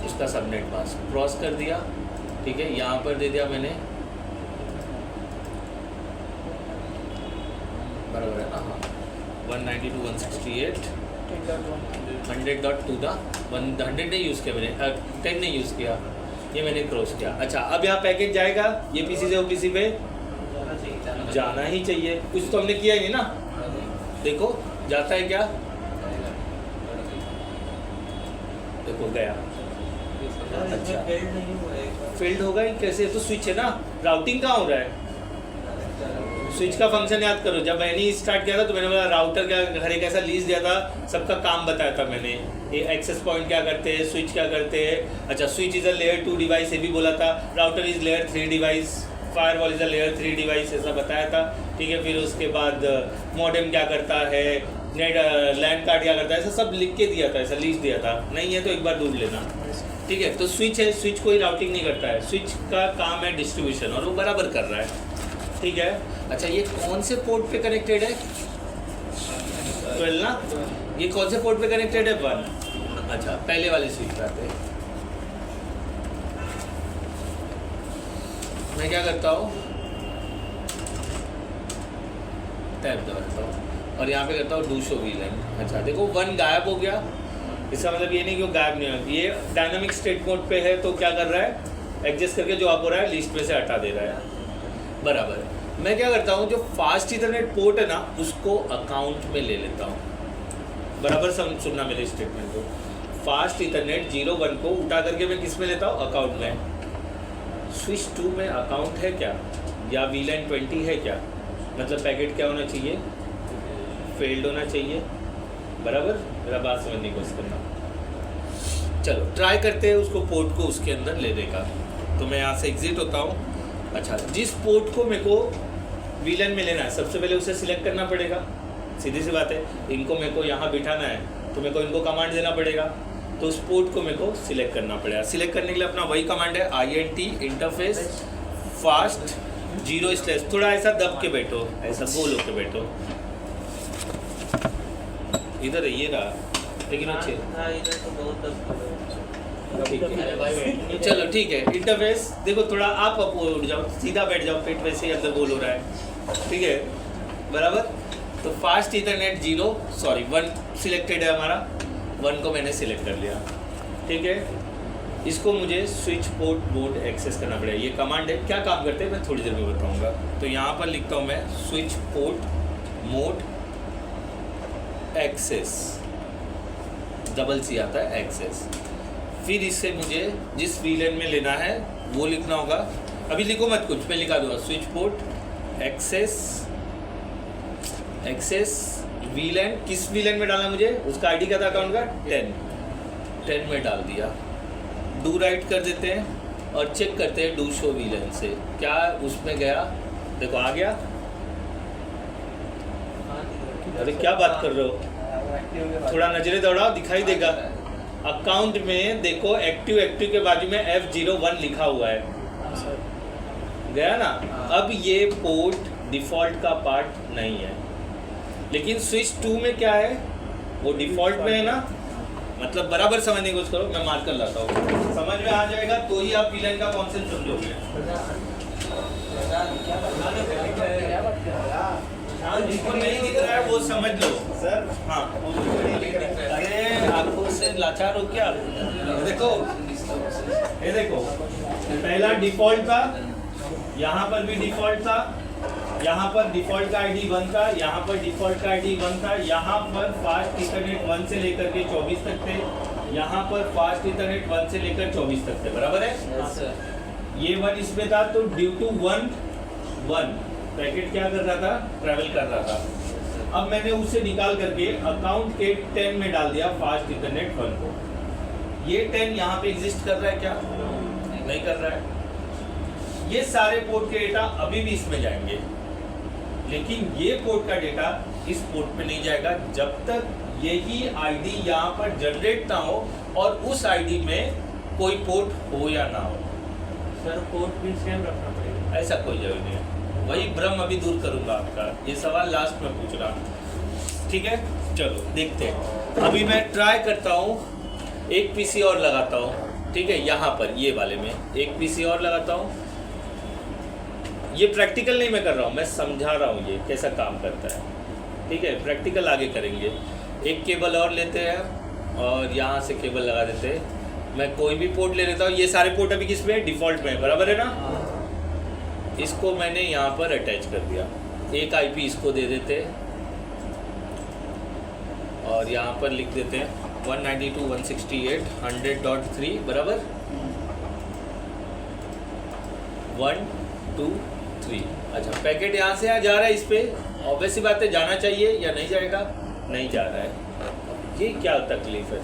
उसका सबनेट मास्क क्रॉस कर दिया, ठीक है? यहाँ पर दे दिया मैंने, बराबर है ना, हाँ 192.168.100.2 नहीं यूज़ किया मैंने, 10 नहीं यूज़ किया, ये मैंने क्रॉस किया। अच्छा अब यहाँ पैकेज जाएगा, ये PC से वो PC पे जाना ही चाहिए, कुछ तो हमने किया ही नहीं ना, देखो जाता है क्या, देखो गया। अच्छा फील्ड होगा ही कैसे, तो स्विच है ना, राउटिंग कहाँ हो रहा है? स्विच का फंक्शन याद करो, जब मैंने स्टार्ट किया था तो मैंने बोला राउटर का हर एक ऐसा लीज दिया था, सबका काम बताया था मैंने, ये एक्सेस पॉइंट क्या करते हैं, स्विच क्या करते हैं। अच्छा switch is a layer 2 device, ये भी बोला था, router is layer 3 device, firewall is a layer 3 device, ऐसा बताया था, ठीक है? फिर उसके बाद मॉडेम क्या करता है, नेट लैंड कार्ड क्या करता है, ऐसा सब लिख के दिया था, ऐसा लीज दिया था, नहीं है तो एक बार ढूंढ लेना, ठीक है? तो स्विच है, स्विच कोई राउटिंग नहीं करता है, स्विच का काम है डिस्ट्रीब्यूशन और वो बराबर कर रहा है, ठीक है? अच्छा ये कौन से पोर्ट पे कनेक्टेड है? 12 ना, ये कौन से पोर्ट पे कनेक्टेड है 1। अच्छा पहले वाले स्विच पे आते हैं। मैं क्या करता हूँ, टैब दबाता हूँ और यहाँ पे करता हूँ डू शो वीलन। अच्छा देखो 1 गायब हो गया, इसका मतलब ये नहीं कि वो गायब नहीं हो, ये डायनामिक स्टेट मोड पे है तो क्या कर रहा है, एडजस्ट करके जो आप हो रहा है लिस्ट में से हटा दे रहा है। बराबर मैं क्या करता हूँ, जो फास्ट इथरनेट पोर्ट है ना उसको अकाउंट में ले लेता हूँ। बराबर सुनना मेरे स्टेटमेंट को, फास्ट इथरनेट 0-1 को उठा करके मैं किस में लेता हूँ, अकाउंट में। स्विच 2 में अकाउंट है क्या, या VLAN 20 है क्या, मतलब पैकेट क्या होना चाहिए, फेल्ड होना चाहिए। बराबर मेरा बात समझने की कोशिश करना। चलो ट्राई करते हैं उसको पोर्ट को उसके अंदर लेने का। तो मैं यहाँ से एग्जिट होता हूँ। अच्छा जिस पोर्ट को मेरे को VLAN में लेना है सबसे पहले उसे सिलेक्ट करना पड़ेगा, सीधी सी बात है। इनको मेरे को यहाँ बिठाना है तो मेरे को इनको कमांड देना पड़ेगा, तो उस पोर्ट को मेरे को सिलेक्ट करना पड़ेगा। सिलेक्ट करने के लिए अपना वही कमांड है INT इंटरफेस फास्ट 0/, थोड़ा ऐसा दब के बैठो, ऐसा गोल होके बैठो, इधर ये रहा लेकिन अच्छे इधर तो बहुत दब ठीक है। चलो ठीक है, इंटरफेस देखो थोड़ा आप उठ जाओ, सीधा बैठ जाओ, पेट वैसे ही अंदर गोल हो रहा है, ठीक है बराबर। तो फास्ट इथरनेट 1 सिलेक्टेड है हमारा, 1 को मैंने सिलेक्ट कर लिया, ठीक है। इसको मुझे स्विच पोर्ट मोड एक्सेस करना पड़ेगा, ये कमांड है। क्या काम करते हैं मैं थोड़ी देर में बताऊंगा। तो यहाँ पर लिखता हूँ मैं switch port mode access, double C आता है एक्सेस। फिर इससे मुझे जिस VLAN में लेना है वो लिखना होगा, अभी लिखो मत कुछ, मैं लिखा दूंगा स्विच पोर्ट एक्सेस VLAN। किस VLAN में डालना मुझे, उसका आईडी क्या था अकाउंट का, 10 में डाल दिया। डू राइट कर देते हैं और चेक करते हैं डू शो VLAN से क्या उसमें गया, देखो आ गया। अरे क्या बात कर रहे हो, थोड़ा नजरें दौड़ाओ, दिखाई देगा। अकाउंट में देखो एक्टिव के बाजू में F01 लिखा हुआ है, गया ना। अब ये पोर्ट डिफॉल्ट का पार्ट नहीं है, लेकिन स्विच 2 में क्या है, वो डिफॉल्ट में है ना, मतलब बराबर समझने की कोशिश करो। मैं मार्क कर लाता हूँ, समझ में आ जाएगा तो ही आप VLAN का कॉन्सेप्ट समझोगे। जिसको नहीं दिख रहा है वो समझ लो सर। हाँ अरे आपको से लाचार हो क्या, देखो ये देखो, पहला डिफॉल्ट था, यहाँ पर भी डिफॉल्ट था, यहाँ पर डिफॉल्ट का ID 1 था, यहाँ पर डिफॉल्ट का ID 1 था, यहाँ पर फास्ट इथरनेट 1 से लेकर के 24 तक थे, यहाँ पर फास्ट इथरनेट 1 से लेकर 24 तक थे, बराबर है। ये 1 इसमें था, तो ड्यू टू 1 पैकेट क्या कर रहा था, ट्रैवल कर रहा था। अब मैंने उसे निकाल करके अकाउंट के 10 में डाल दिया फास्ट इथरनेट 1 को। ये 10 यहाँ पे एग्जिस्ट कर रहा है क्या, नहीं कर रहा है। ये सारे पोर्ट के डेटा अभी भी इसमें जाएंगे, लेकिन ये पोर्ट का डेटा इस पोर्ट पे नहीं जाएगा जब तक यही ID यहाँ पर जनरेट ना हो और उस ID में कोई पोर्ट हो या ना हो। सर पोर्ट भी सेम रखना पड़ेगा, ऐसा कोई जरूरी नहीं है, वही भ्रम अभी दूर करूंगा आपका। ये सवाल लास्ट में पूछ रहा, ठीक है। चलो देखते हैं, अभी मैं ट्राई करता हूँ, एक PC और लगाता हूँ, ठीक है। यहाँ पर ये वाले में एक PC और लगाता हूँ। ये प्रैक्टिकल नहीं मैं कर रहा हूँ, मैं समझा रहा हूँ ये कैसा काम करता है, ठीक है। प्रैक्टिकल आगे करेंगे। एक केबल और लेते हैं और यहाँ से केबल लगा देते हैं। मैं कोई भी पोर्ट ले लेता हूँ, ये सारे पोर्ट अभी किस में है, डिफ़ॉल्ट में, बराबर है ना। इसको मैंने यहाँ पर अटैच कर दिया, एक IP इसको दे देते और यहाँ पर लिख देते हैं 192.168.100.3 बराबर 1 2 3। अच्छा पैकेट यहाँ से जा रहा है इस पे, ऑब्वियस सी बात है जाना चाहिए या नहीं जाएगा, नहीं जा रहा है। ये क्या तकलीफ है,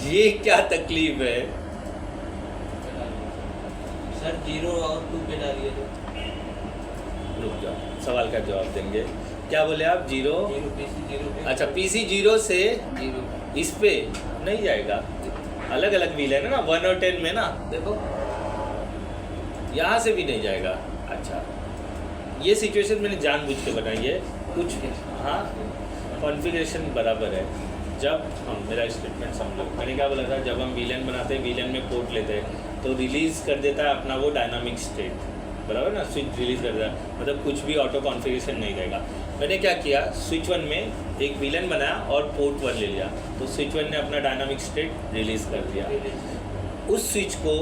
ये क्या तकलीफ है सर 0 और 2 पे डालिए तो। रुक जाओ, सवाल का जवाब देंगे। क्या बोले आप, 0 PC 0 अच्छा PC 0 से 0 इस पे नहीं जाएगा, अलग अलग व्हील है ना 1 और 10 में ना, देखो यहाँ से भी नहीं जाएगा। अच्छा ये सिचुएशन मैंने जानबूझ के बनाई है कुछ। हाँ, कॉन्फ़िगरेशन बराबर है। जब हम मेरा स्टेटमेंट समझ लो, मैंने क्या बोला था, जब हम वीलन बनाते हैं, वीलन में पोर्ट लेते हैं तो रिलीज़ कर देता है अपना वो डायनामिक स्टेट, बराबर ना, स्विच रिलीज़ कर देता है, मतलब कुछ भी ऑटो कॉन्फ़िगरेशन नहीं रहेगा। मैंने क्या किया, स्विच 1 में एक वीलन बनाया और पोर्ट 1 ले लिया, तो स्विच 1 ने अपना डायनामिक स्टेट रिलीज़ कर दिया। उस स्विच को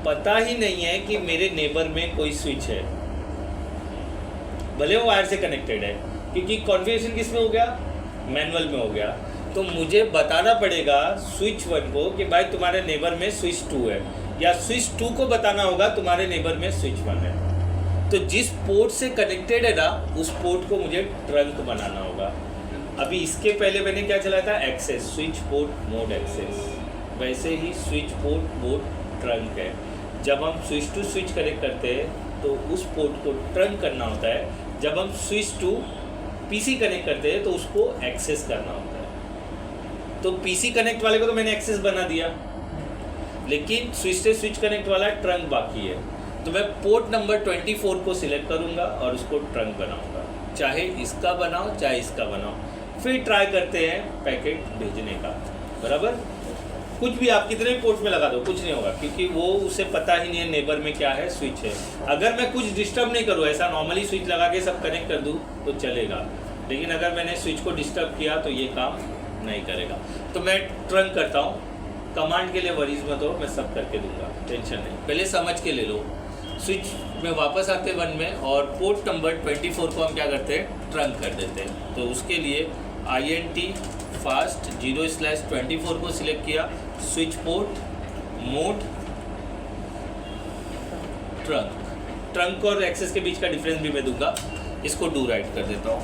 पता ही नहीं है कि मेरे नेबर में कोई स्विच है, भले वो वायर से कनेक्टेड है, क्योंकि कॉन्फ़िगरेशन किस में हो गया, मैनुअल में हो गया। तो मुझे बताना पड़ेगा स्विच 1 को कि भाई तुम्हारे नेबर में स्विच 2 है, या स्विच 2 को बताना होगा तुम्हारे नेबर में स्विच 1 है। तो जिस पोर्ट से कनेक्टेड है ना, उस पोर्ट को मुझे ट्रंक बनाना होगा। अभी इसके पहले मैंने क्या चलाया था, access, switch port mode access, वैसे ही स्विच पोर्ट मोड ट्रंक है। जब हम स्विच टू स्विच कनेक्ट करते हैं तो उस पोर्ट को ट्रंक करना होता है। जब हम स्विच टू पीसी कनेक्ट करते हैं तो उसको एक्सेस करना होता है। तो पीसी कनेक्ट वाले को तो मैंने एक्सेस बना दिया, लेकिन स्विच से स्विच कनेक्ट वाला ट्रंक बाकी है। तो मैं पोर्ट नंबर 24 को सिलेक्ट करूंगा और उसको ट्रंक बनाऊंगा, चाहे इसका बनाओ चाहे इसका बनाओ। फिर ट्राई करते हैं पैकेट भेजने का, बराबर। कुछ भी आप कितने पोर्ट में लगा दो, कुछ नहीं होगा, क्योंकि वो उसे पता ही नहीं है नेबर में क्या है, स्विच है। अगर मैं कुछ डिस्टर्ब नहीं करूँ, ऐसा नॉर्मली स्विच लगा के सब कनेक्ट कर दूँ तो चलेगा, लेकिन अगर मैंने स्विच को डिस्टर्ब किया तो ये काम नहीं करेगा। तो मैं ट्रंक करता हूँ, कमांड के लिए वरीज मत हो, मैं सब करके दूंगा, टेंशन नहीं। पहले समझ के ले लो। स्विच में वापस आते 1 में और पोर्ट नंबर 24 को हम क्या करते हैं, ट्रंक कर देते हैं। तो उसके लिए INT फास्ट 0/24 को सिलेक्ट किया, switch port mode trunk. Trunk और एक्सेस के बीच का डिफरेंस भी मैं दूंगा, इसको डू राइट कर देता हूँ।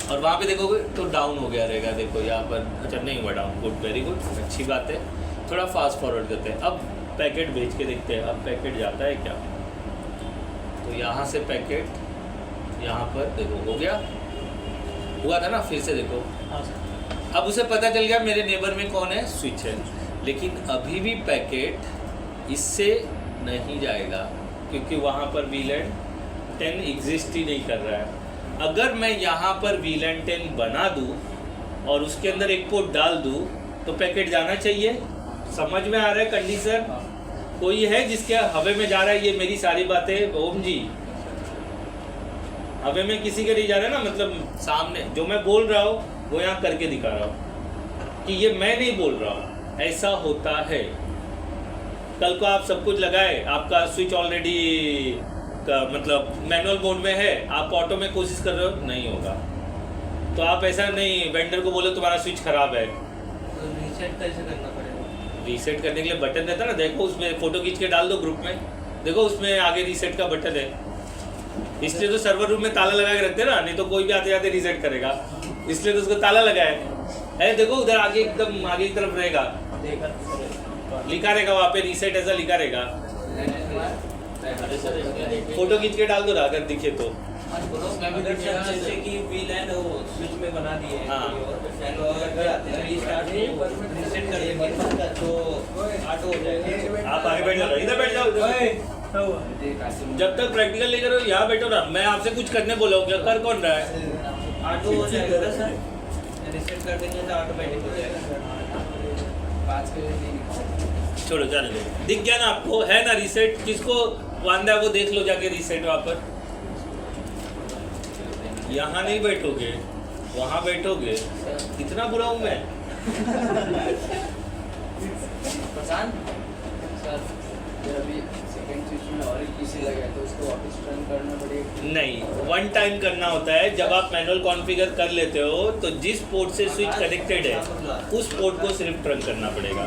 और वहाँ पे देखोगे तो डाउन हो गया रहेगा, देखो यहाँ पर, अच्छा नहीं हुआ डाउन, गुड, वेरी गुड, अच्छी बात है। थोड़ा फास्ट फॉरवर्ड करते हैं। अब पैकेट भेज के देखते हैं, अब पैकेट जाता है क्या। तो यहाँ से पैकेट यहाँ पर देखो हो गया, हुआ था ना, फिर से देखो। हाँ सर। अब उसे पता चल गया मेरे नेबर में कौन है, स्विच है, लेकिन अभी भी पैकेट इससे नहीं जाएगा क्योंकि वहाँ पर VLAN 10 एग्जिस्ट ही नहीं कर रहा है। अगर मैं यहाँ पर VLAN 10 बना दूँ और उसके अंदर एक पोर्ट डाल दूँ तो पैकेट जाना चाहिए। समझ में आ रहा है कंडीशन? कोई है जिसके हवे में जा रहा है, ये मेरी सारी बातें ओम जी हवे में किसी के नहीं जा रहा है ना, मतलब सामने जो मैं बोल रहा हूँ वो यहाँ करके दिखा रहा हूँ कि ये मैं नहीं बोल रहा हूँ, ऐसा होता है। कल को आप सब कुछ लगाए, आपका स्विच ऑलरेडी मतलब मैनुअल मोड में है, आप ऑटो में कोशिश कर रहे हो, नहीं होगा। तो आप ऐसा नहीं वेंडर को बोलो तुम्हारा स्विच खराब है। तो रीसेट कैसे करना पड़ेगा? रीसेट करने के लिए बटन रहता है ना, देखो उसमें फोटो खींच के डाल दो ग्रुप में, देखो उसमें आगे रीसेट का बटन है। इसलिए तो सर्वर रूम में ताला लगा के रखते हैं ना, नहीं तो कोई भी आते जाते रीसेट करेगा, इसलिए तो उसको ताला लगा है। देखो उधर आगे एकदम आगे की तरफ रहेगा, लिखा रहेगा वहाँ पे रीसेट, ऐसा लिखा रहेगा। फोटो खींच के डाल दो ना अगर दिखे तो। जैसे कि VLAN वो स्विच में बना दिए हैं, हाँ। तो अगर रीस्टार्ट रीसेट कर देंगे तो ऑटो हो जाएगा। आप आगे बैठ जाओ, इधर बैठ जाओ, जब तक प्रैक्टिकल नहीं करो यहाँ बैठो ना। मैं आपसे कुछ करने बोला हूँ, क्या कर कौन रहा है? ऑटो हो जाएगा ना सर, रीसेट कर देंगे तो ऑटोमेटिक हो जाएगा। 5 के छोड़ो, जाने दो। दिख गया ना आपको, है ना रीसेट? किसको वांदा है वो देख लो जाके रीसेट वहाँ पर। यहाँ नहीं बैठोगे, वहाँ बैठोगे। कितना बुरा हूँ मैं? प्रशांत सर, अभी सेकंड स्विच में और एक पीसी लगा है तो उसको वापस टर्न करना पड़ेगा? नहीं, 1 टाइम करना होता है। जब आप मैनुअल कॉन्फ़िगर कर लेते हो तो जिस पोर्ट से स्विच कनेक्टेड है उस पोर्ट को सिर्फ टर्न करना पड़ेगा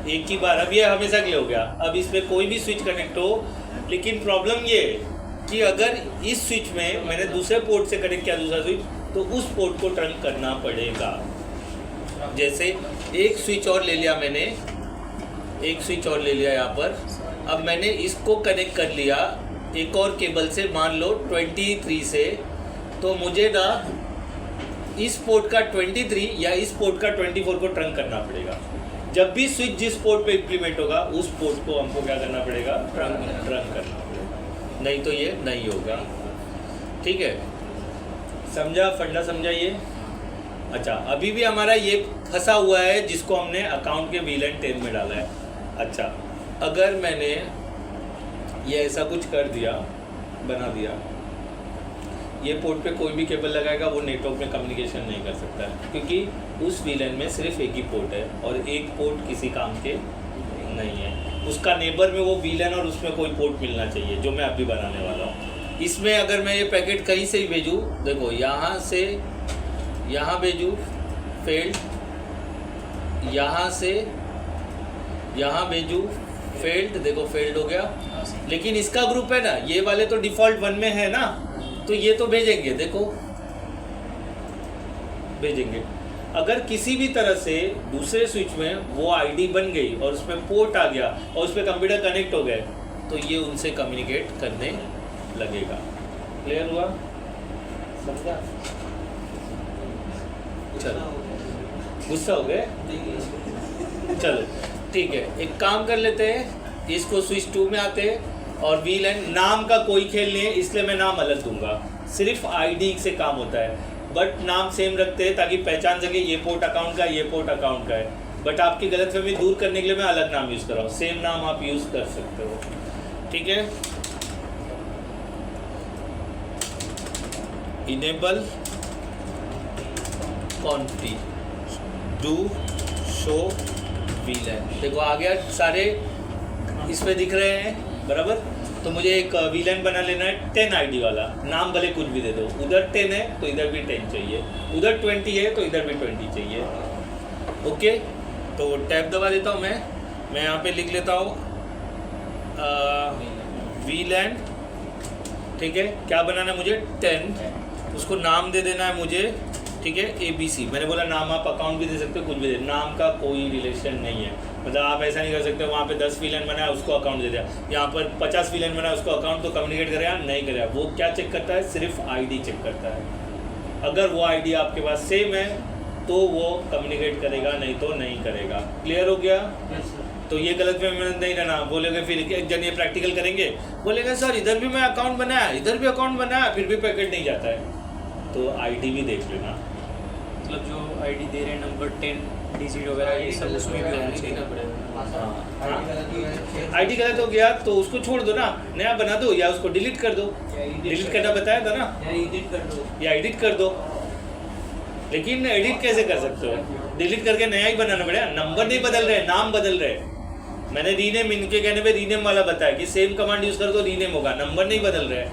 एक ही बार। अब ये हमेशा के लिए हो गया। अब इसमें कोई भी स्विच कनेक्ट हो, लेकिन प्रॉब्लम ये कि अगर इस स्विच में मैंने दूसरे पोर्ट से कनेक्ट किया दूसरा स्विच, तो उस पोर्ट को टर्न करना पड़ेगा। जैसे एक स्विच और ले लिया मैंने, एक स्विच और ले लिया यहाँ पर। अब मैंने इसको कनेक्ट कर लिया एक और केबल से, मान लो 23 से, तो मुझे ना इस पोर्ट का 23 या इस पोर्ट का 24 को ट्रंक करना पड़ेगा। जब भी स्विच जिस पोर्ट पे इम्प्लीमेंट होगा उस पोर्ट को हमको क्या करना पड़ेगा, ट्रंक करना पड़ेगा, नहीं तो ये नहीं होगा। ठीक है, समझा फंडा, समझा ये? अच्छा, अभी भी हमारा ये फंसा हुआ है जिसको हमने अकाउंट के VLAN 10 में डाला है। अच्छा, अगर मैंने ये ऐसा कुछ कर दिया, बना दिया, ये पोर्ट पे कोई भी केबल लगाएगा वो नेटवर्क में कम्युनिकेशन नहीं कर सकता है, क्योंकि उस VLAN में सिर्फ एक ही पोर्ट है और एक पोर्ट किसी काम के नहीं है। उसका नेबर में वो VLAN और उसमें कोई पोर्ट मिलना चाहिए, जो मैं अभी बनाने वाला हूँ। इसमें अगर मैं ये पैकेट कहीं से ही भेजूँ, देखो यहाँ से यहाँ भेजूँ फेल्ड, यहाँ से यहाँ भेजूँ फेल्ड, देखो फेल्ड हो गया। लेकिन इसका ग्रुप है ना, ये वाले तो डिफ़ॉल्ट 1 में है ना, तो ये तो भेजेंगे, देखो भेजेंगे। अगर किसी भी तरह से दूसरे स्विच में वो आईडी बन गई और उसमें पोर्ट आ गया और उस पर कंप्यूटर कनेक्ट हो गए, तो ये उनसे कम्युनिकेट करने लगेगा। क्लियर हुआ? समझा? चलो, गुस्सा हो गए? चलो ठीक है, एक काम कर लेते हैं, इसको स्विच 2 में आते हैं और VLAN नाम का कोई खेल नहीं है, इसलिए मैं नाम अलग दूंगा। सिर्फ आईडी से काम होता है, बट नाम सेम रखते हैं ताकि पहचान सके ये पोर्ट अकाउंट का, ये पोर्ट अकाउंट का है। बट आपकी गलतफहमी दूर करने के लिए मैं अलग नाम यूज़ कर रहा हूँ, सेम नाम आप यूज़ कर सकते हो। ठीक है, इनेबल कॉन्फी डू शो VLAN, देखो आ गया, सारे इस पे दिख रहे हैं बराबर। तो मुझे एक VLAN बना लेना है 10 आईडी वाला, नाम भले कुछ भी दे दो, उधर 10 है तो इधर भी 10 चाहिए, उधर 20 है तो इधर भी 20 चाहिए। ओके, तो टैब दबा देता हूँ मैं यहाँ पे लिख लेता हूँ VLAN, ठीक है। क्या बनाना है मुझे? 10, उसको नाम दे देना है मुझे, ठीक है, ABC। मैंने बोला नाम आप अकाउंट भी दे सकते हो, कुछ भी दे, नाम का कोई रिलेशन नहीं है। मतलब आप ऐसा नहीं कर सकते वहाँ पे 10 VLAN बनाया उसको अकाउंट दे दिया, यहाँ पर 50 VLAN बनाया उसको अकाउंट, तो कम्युनिकेट करेगा नहीं करेगा। वो क्या चेक करता है? सिर्फ आईडी चेक करता है। अगर वो आईडी आपके पास सेम है तो वो कम्युनिकेट करेगा, नहीं तो नहीं करेगा। क्लियर हो गया? तो ये गलत फहमी नहीं रहना। बोलेगे फिर एक जन ये प्रैक्टिकल करेंगे, बोलेगा सर इधर भी मैं अकाउंट बनाया, इधर भी अकाउंट बनाया, फिर भी पैकेट नहीं जाता है। तो आईडी भी देख लेना, मतलब जो आईडी दे रहे हैं नंबर 10 डिजिट वगैरह ये सब उसमें भी होना चाहिए। आईडी गलत हो गया तो उसको छोड़ दो ना, नया बना दो या उसको डिलीट कर दो। डिलीट करना बताया था ना, या एडिट कर दो। लेकिन एडिट कैसे कर सकते हो? डिलीट करके नया ही बनाना पड़ेगा। नंबर नहीं बदल रहे, नाम बदल रहे। मैंने रीनेम, इनके कहने पे रीनेम वाला बताया कि सेम कमांड यूज कर दो रीनेम होगा, नंबर नहीं बदल रहे।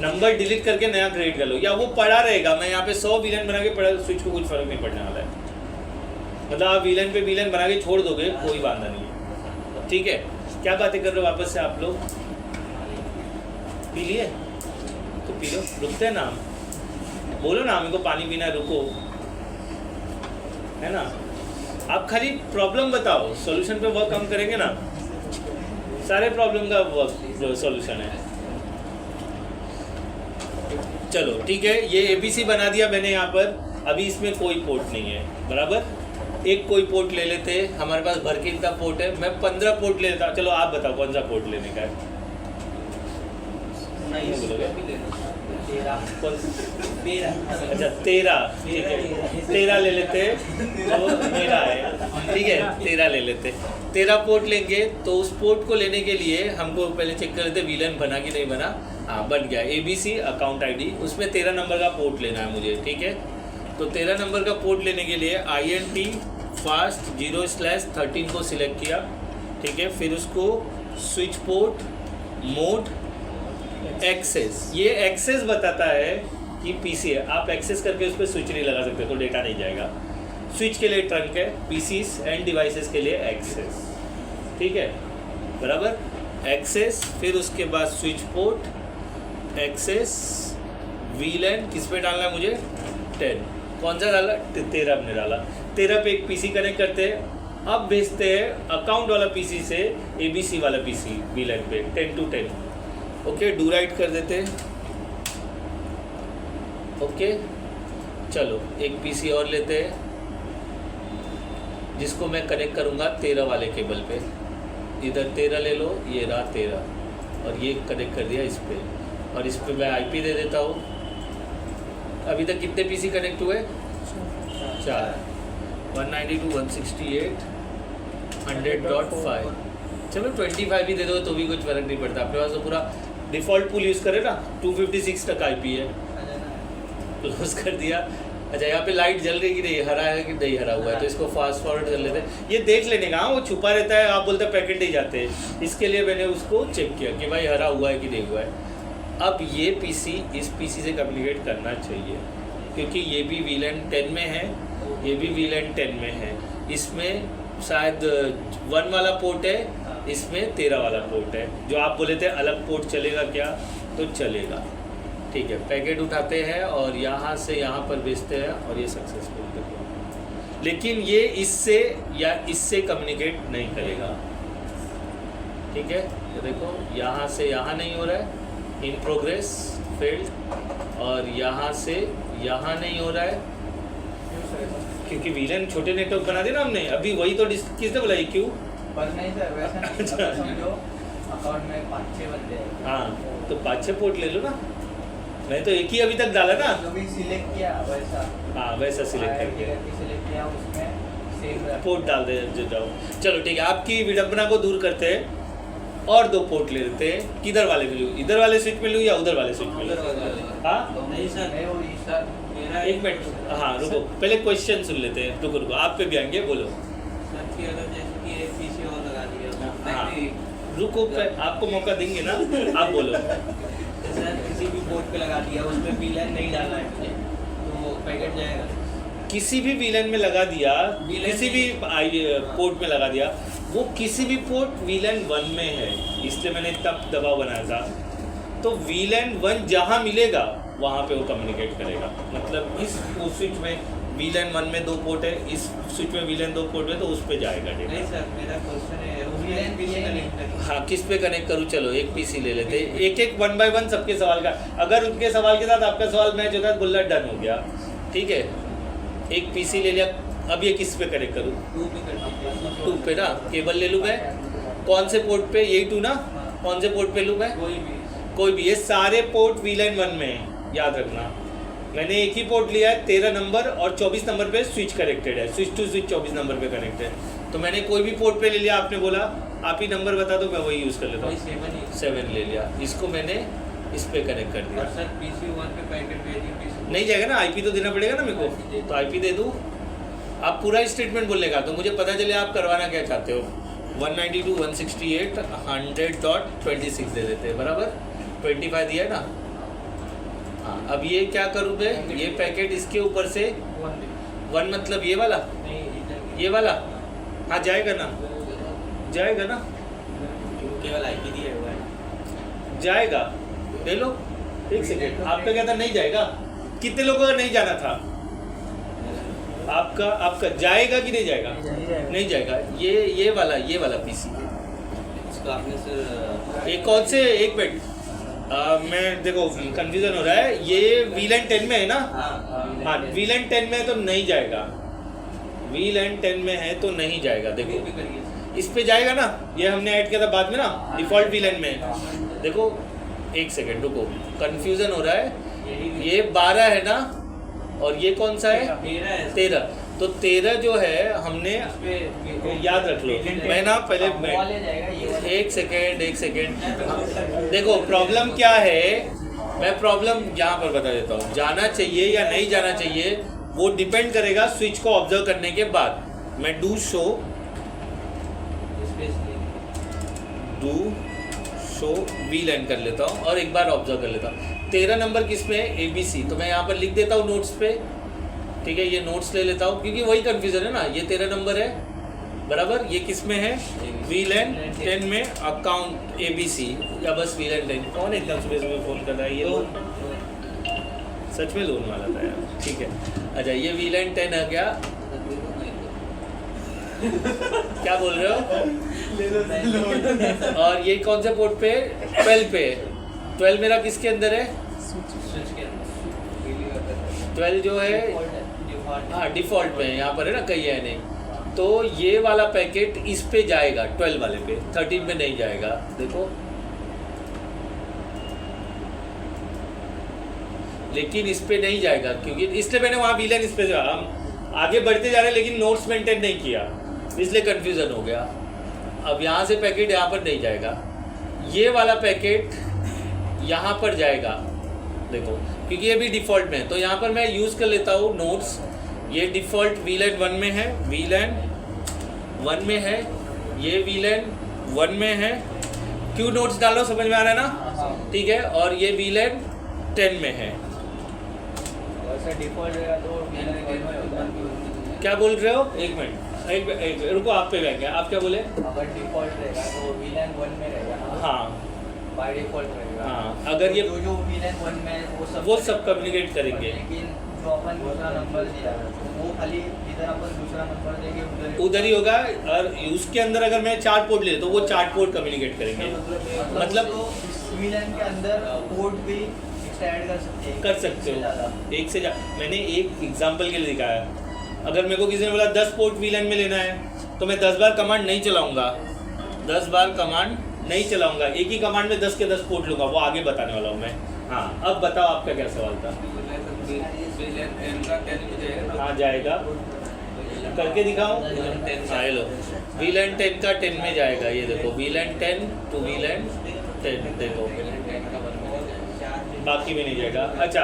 नंबर डिलीट करके नया क्रिएट कर लो, या वो पड़ा रहेगा। मैं यहाँ पे 100 VLAN बना के पड़ा, स्विच को कुछ फर्क नहीं पड़ने वाला है। मतलब आप VLAN पे VLAN बना के छोड़ दोगे, कोई बाधा नहीं है। ठीक है, क्या बातें कर रहे हो वापस से आप लोग? पी लिए तो पी लो, रुकते हैं ना हम, बोलो ना हमें को पानी पीना है, रुको, है ना। आप खाली प्रॉब्लम बताओ, सॉल्यूशन पे वर्क हम करेंगे ना, सारे प्रॉब्लम का वर्क सॉल्यूशन है। चलो ठीक है, ये ABC बना दिया मैंने यहाँ पर। अभी इसमें कोई पोर्ट नहीं है, बराबर। एक कोई पोर्ट ले लेते, हमारे पास भर के इतना पोर्ट है। मैं 15 पोर्ट ले लेता। चलो आप बताओ कौन सा पोर्ट लेने का है? नहीं बोलोगे? अच्छा 13, ठीक है, 13 ले लेते जो मेरा है, ठीक है, 13 ले लेते। 13 पोर्ट लेंगे तो उस पोर्ट को लेने के लिए हमको पहले चेक कर लेते VLAN बना कि नहीं बना। हाँ बन गया, ABC अकाउंट ID, उसमें 13 नंबर का पोर्ट लेना है मुझे, ठीक है। तो 13 नंबर का पोर्ट लेने के लिए INT फास्ट 0/13 को सिलेक्ट किया, ठीक है। फिर उसको स्विच पोर्ट मोड एक्सेस, ये एक्सेस बताता है कि PC है। आप एक्सेस करके उस पर स्विच नहीं लगा सकते तो डेटा नहीं जाएगा। स्विच के लिए ट्रंक है, PCs एंड डिवाइसेस के लिए एक्सेस, ठीक है, बराबर। एक्सेस, फिर उसके बाद स्विच पोर्ट एक्सेस VLAN किस पे डालना है मुझे? 10। कौन सा डाला? 13 हमने डाला। 13 पे एक PC कनेक्ट करते हैं। अब भेजते हैं अकाउंट वाला PC से ABC वाला PC VLAN पे 10 to 10। ओके, डू राइट कर देते हैं। ओके, चलो एक PC और लेते हैं जिसको मैं कनेक्ट करूँगा 13 वाले केबल पे। इधर 13 ले लो, ये रहा 13, और ये कनेक्ट कर दिया इस पे। और इस पे मैं आईपी दे देता हूँ। अभी तक कितने पीसी कनेक्ट हुए? 4। 192.168 100.5। चलो 25 ही दे दो तो भी कुछ फर्क नहीं पड़ता। अपने पास तो पूरा डिफ़ॉल्ट पूल यूज़ करे ना, 256 तक आईपी है, क्लोज कर दिया। अच्छा, यहाँ पे लाइट जल रही कि नहीं, हरा है कि नहीं हरा हुआ है, तो इसको फास्ट फॉरवर्ड कर लेते हैं। ये देख लेने का, वो छुपा रहता है, आप बोलते हैं पैकेट नहीं जाते, इसके लिए मैंने उसको चेक किया कि भाई हरा हुआ है कि नहीं हुआ है। अब ये पीसी इस पीसी से कम्युनिकेट करना चाहिए, क्योंकि ये भी VLAN 10 में है, ये भी VLAN 10 में है। इसमें शायद 1 वाला पोर्ट है, इसमें 13 वाला पोर्ट है। जो आप बोले थे अलग पोर्ट चलेगा क्या, तो चलेगा। ठीक है, पैकेट उठाते हैं और यहाँ से यहाँ पर भेजते हैं और ये सक्सेसफुल करेगा। लेकिन ये इससे या इससे कम्युनिकेट नहीं करेगा। ठीक है, ये देखो यहाँ से यहाँ नहीं हो रहा है, इन प्रोग्रेस फेल्ड, और यहाँ से यहाँ नहीं हो रहा है, क्योंकि VLAN छोटे नेटवर्क बना दिए ना हमने। अभी वही तो किसने बोला क्यों? पर नहीं सर, वैसा नहीं, समझो अकाउंट में 5-6 बंदे हैं। हाँ, तो 5-6 पोर्ट ले लो ना, मैं तो एक ही अभी तक डाला ना। जो भी सिलेक्ट किया वैसा, हाँ वैसा सिलेक्ट करके सिलेक्ट किया, उसमें सेम पोर्ट डाल दे जाओ। चलो ठीक है, आपकी विडंबना को दूर करते हैं और 2 पोर्ट ले लेते हैं। किधर वाले में लूँ, इधर वाले स्विच में लूँ या उधर वाले स्विच में लूँ? हाँ नहीं सर, नहीं वो सर मेरा 1 मिनट, हाँ रुको, पहले क्वेश्चन सुन लेते हैं। रुको आप पे भी आएंगे, बोलो। सर कि अगर जैसे कि एक पीसी और लगा दिया, हाँ रुको, आपको मौका देंगे ना, आप बोलो। सर किसी भी पोर्ट पे लगा दिया, उसमें VLAN नहीं डालना है मुझे, तो वो पैकेट जाएगा। किसी भी VLAN में लगा दिया, किसी भी पोर्ट में लगा दिया, वो किसी भी पोर्ट VLAN 1 में है, इसलिए मैंने इतना दबाव बनाया था। तो VLAN 1 जहाँ मिलेगा वहाँ पे वो कम्युनिकेट करेगा। मतलब इस स्विच में VLAN 1 में 2 पोर्ट है, इस स्विच में VLAN 2 पोर्ट है, तो उस पे जाएगा डेटा। नहीं सर, मेरा क्वेश्चन है VLAN पीसी कनेक्ट करना। हाँ, किस पे कनेक्ट करूँ? चलो एक पीसी ले लेते हैं, एक 1 बाय 1 सबके सवाल का। अगर उनके सवाल के साथ आपका सवाल मैच होता है, बुल्ला डन हो गया। ठीक है, एक पीसी ले लिया। अब ये किस पे कनेक्ट करूँ? 2 पे ना, केबल ले लूँ मैं। कौन से पोर्ट पे? यही 2 ना, कौन से पोर्ट पे लूँ मैं? कोई भी। ये सारे पोर्ट VLAN 1 में है, याद रखना। मैंने एक ही पोर्ट लिया है, 13 नंबर और 24 नंबर पे स्विच कनेक्टेड है, स्विच टू स्विच 24 नंबर पे कनेक्ट है। तो मैंने कोई भी पोर्ट पे ले लिया, आपने बोला आप ही नंबर बता दो, मैं वही यूज़ कर लेता हूँ। 7 ले लिया, इसको मैंने इस पे कनेक्ट कर दिया। सर पीसी 1 पे पैकेट भेजिए, नहीं जाएगा ना, आईपी तो देना पड़ेगा ना मेरे को, तो आईपी दे दूँ। आप पूरा स्टेटमेंट बोलेगा तो मुझे पता चले आप करवाना क्या चाहते हो। 192.168 100.26 दे देते हैं, बराबर 25 दिया है ना। हाँ, अब ये क्या करूँ मैं? ये पैकेट इसके ऊपर से 1 मतलब ये वाला, ये वाला, हाँ जाएगा ना, जाएगा ना, केवल आईपी दिया हुआ है, जाएगा। ले लो, एक सेकेंड, आपका क्या था? नहीं जाएगा। कितने लोगों का नहीं जाना था? आपका जाएगा कि नहीं जाएगा? नहीं जाएगा। ये वाला पीसी, इसको आपने सर एक कौन से, एक मिनट, मैं देखो कंफ्यूजन हो रहा है। ये VLAN 10 में है ना? हाँ, VLAN 10 में है तो नहीं जाएगा। VLAN 10 में है तो नहीं जाएगा। देखो इस पे जाएगा ना, ये हमने ऐड किया था बाद में ना, डिफॉल्ट VLAN में। देखो एक सेकेंड रुको, कंफ्यूजन हो रहा है। ये 12 है ना, और ये कौन सा है? 13। तो 13 जो है हमने, याद रख लो। मैं ना पहले एक सेकेंड देखो प्रॉब्लम क्या है, मैं प्रॉब्लम यहाँ पर बता देता हूँ। जाना चाहिए या नहीं जाना चाहिए वो डिपेंड करेगा स्विच को ऑब्जर्व करने के बाद। मैं डू शो VLAN कर लेता हूँ और एक बार ऑब्जर्व कर लेता हूँ। 13 नंबर किस में है? ABC। तो मैं यहाँ पर लिख देता हूँ नोट्स पे। ठीक है, ये नोट्स ले लेता हूँ क्योंकि वही कंफ्यूजन है ना। ये 13 नंबर है, बराबर। ये किस में है? VLAN 10 में, अकाउंट ABC, या बस VLAN 10। कौन एकदम सुबह सुबह फ़ोन कर रहा है? ये लोन, सच में लोन वाला था यार। ठीक है, अच्छा ये VLAN 10 आ गया। क्या बोल रहे हो? और ये कौन से पोर्ट पे? 12 पे। 12 मेरा किसके अंदर है? 12 जो है, हाँ डिफ़ॉल्ट पे है, यहाँ पर है ना, कहीं है नहीं। तो ये वाला पैकेट इस पे जाएगा, 12 वाले पे, 13 पे नहीं जाएगा। देखो लेकिन इस पे नहीं जाएगा, क्योंकि इसलिए मैंने वहाँ वीलन इस पे हम आगे बढ़ते जा रहे हैं लेकिन नोट्स मेंटेन नहीं किया, इसलिए कन्फ्यूज़न हो गया। अब यहाँ से पैकेट यहाँ पर नहीं जाएगा, ये वाला पैकेट यहाँ पर जाएगा, देखो क्योंकि ये भी डिफ़ॉल्ट में है। तो यहाँ पर मैं यूज़ कर लेता हूँ नोट्स, ये डिफ़ॉल्ट वीलन 1 में है, वीलन 1 में है, ये वीलन 1 में है। क्यों नोट्स डालो, समझ में आ रहा है ना? ठीक है। और ये वीलन 10 में है। वैसे डिफ़ॉल्ट रहेगा तो वीलन 1 में होता है। क्या बोल रहे हो? एक मिनट, एक रुको, आप पे बैठ गया। आप क्या बोले? अगर डिफ़ॉल्ट रहेगा तो वीलन 1 में रहेगा ना? हाँ बाय डिफ़ॉल्ट रहेगा। हाँ, अगर ये जो वीलन 1 में है वो सब कम्युनिकेट करेंगे। लेकिन जो अपन दूसरा नंबर दिया वो खाली इधर अपन दूसरा नंबर देंगे उधर ही होगा। और उसके अंदर अगर मैं 4 पोर्ट ले तो वो 4 पोर्ट कम्युनिकेट करेंगे। मतलब वीलन के अंदर पोर्ट भी ऐड कर सकते हो एक से मैंने एक एग्जांपल के लिए दिखाया। अगर मेरे को किसी ने बोला 10 पोर्ट वीलन में लेना है तो मैं 10 बार कमांड नहीं चलाऊंगा, 10 बार कमांड नहीं चलाऊंगा, एक ही कमांड में 10 के 10 पोर्ट लूँगा, वो आगे बताने वाला हूँ मैं। हाँ, अब बताओ आपका क्या सवाल था? हाँ जाएगा, करके दिखाऊँ? हाँ लो, वीलन 10 का 10 में जाएगा। ये देखो वीलन 10 टू वीलन 10, देखो बाकी में नहीं जाएगा। अच्छा,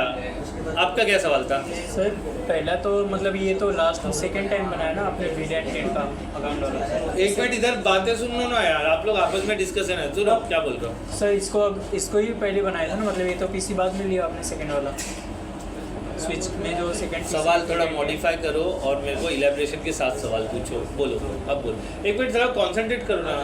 आपका क्या सवाल था? सर पहला तो मतलब ये तो लास्ट सेकंड टाइम बनाया ना आपने वीलन 10 का अकाउंट वाला। एक मिनट इधर बातें सुन लो ना यार, आप लोग आपस में डिस्कशन है। सुनो क्या बोल रहे हो? सर इसको ही पहले बनाया था ना, मतलब ये तो पीसी बाद में लिया आपने सेकंड वाला स्विच में जो सेकंड। सवाल थोड़ा मॉडिफाई करो और मेरे को इलेबरेशन के साथ सवाल पूछो। बोलो, अब बोलो। एक मिनट थोड़ा कॉन्सेंट्रेट करो ना,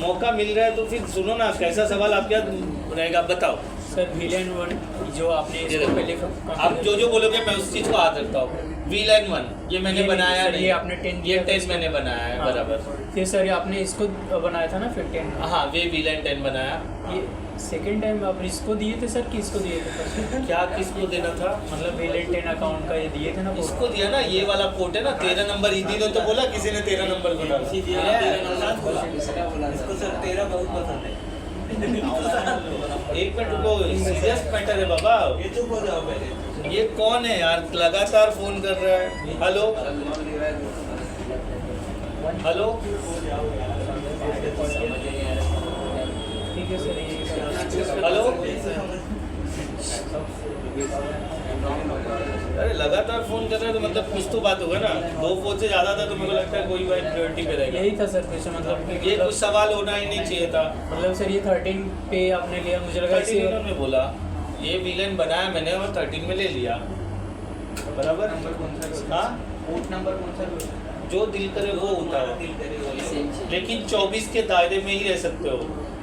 मौका मिल रहा है तो फिर सुनो ना, कैसा सवाल आप क्या रहेगा बताओ। सर वीलन 1 जो आपने इसको पहले आप जो बोलोगे मैं उस चीज़ को याद रखता हूँ। वीलन 1 ये मैंने बनाया सर, नहीं, ये आपने 10 ये 10 मैंने बनाया है। हाँ। बराबर। फिर सर ये आपने इसको बनाया था ना फिर 10। हाँ, वे वीलन 10 बनाया। ये सेकंड टाइम आप इसको दिए थे सर कि इसको दिए थे first? क्या किसको देना था? मतलब वीलन 10 अकाउंट का ये दिए थे ना code? इसको दिया ना, ये वाला पोर्ट है ना, 13 नंबर इधर तो बोला किसी ने 13 नंबर को डाला। इसको सर 13 बहुत पसंद है। एक मिनट रुको, सीरियस मैटर है बाबा। ये चुप हो जाओ पहले। ये कौन है यार, लगातार फोन कर रहा है? हेलो हेलो, ठीक है सर ये हेलो। अरे लगातार फोन कर रहा है तो मतलब कुछ तो बात होगा ना। 2 फोन से ज़्यादा था तो मेरे को लगता है कोई बात प्रायोरिटी पे रहेगा। यही था सर क्वेश्चन, मतलब ये कुछ सवाल होना ही नहीं चाहिए था। मतलब सर ये 13 पे आपने लिया, मुझे लगा 13 इन्होंने बोला, ये विलेन बनाया मैंने और 13 में ले लिया। बराबर। हाँ, पोर्ट नंबर कौन सा? जो दिल करे वो होता है, लेकिन 24 के दायरे में ही रह सकते हो,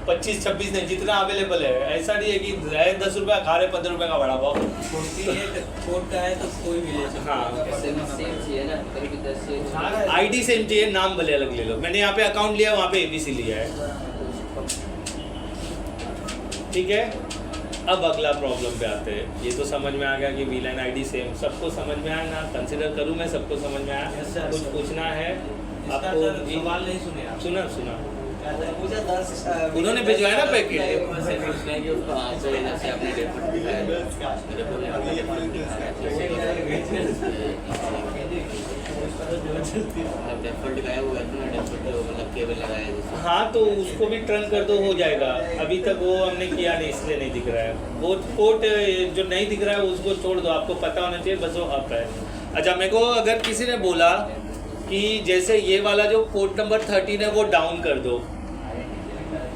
25-26 नहीं, जितना अवेलेबल है। ऐसा नहीं है कि रहे 10 रुपया खा रहे 15 रुपये का बड़ा पाव। कोड का है तो कोई भी ले सकता हाँ, सेम चाहिए ना, करीब 10 से आईडी सेम चाहिए, नाम भले अलग ले लो। मैंने यहाँ पे अकाउंट लिया, वहाँ पे एबीसी लिया है। ठीक है, अब अगला प्रॉब्लम पे आते हैं। ये तो समझ में आ गया कि वीलाइन आईडी सेम, सबको समझ में आया ना? कंसिडर करूँ मैं, सबको समझ में आया? कुछ पूछना है आपको? सवाल नहीं सुने आप? सुना पूछा 10 उन्होंने भिजवाया ना पैकेट। से आपने डेफर्ड दिखाया हुआ है ना, डेफर्ड मतलब केबल लगाया है। हाँ, तो उसको भी ट्रंक कर दो, हो जाएगा। अभी तक वो हमने किया नहीं, इसलिए नहीं दिख रहा है। वो पोर्ट जो नहीं दिख रहा है उसको छोड़ दो, आपको पता होना चाहिए बस वो अप है। अच्छा, मेरे को अगर किसी ने बोला कि जैसे ये वाला जो पोर्ट नंबर 13 है वो डाउन कर दो,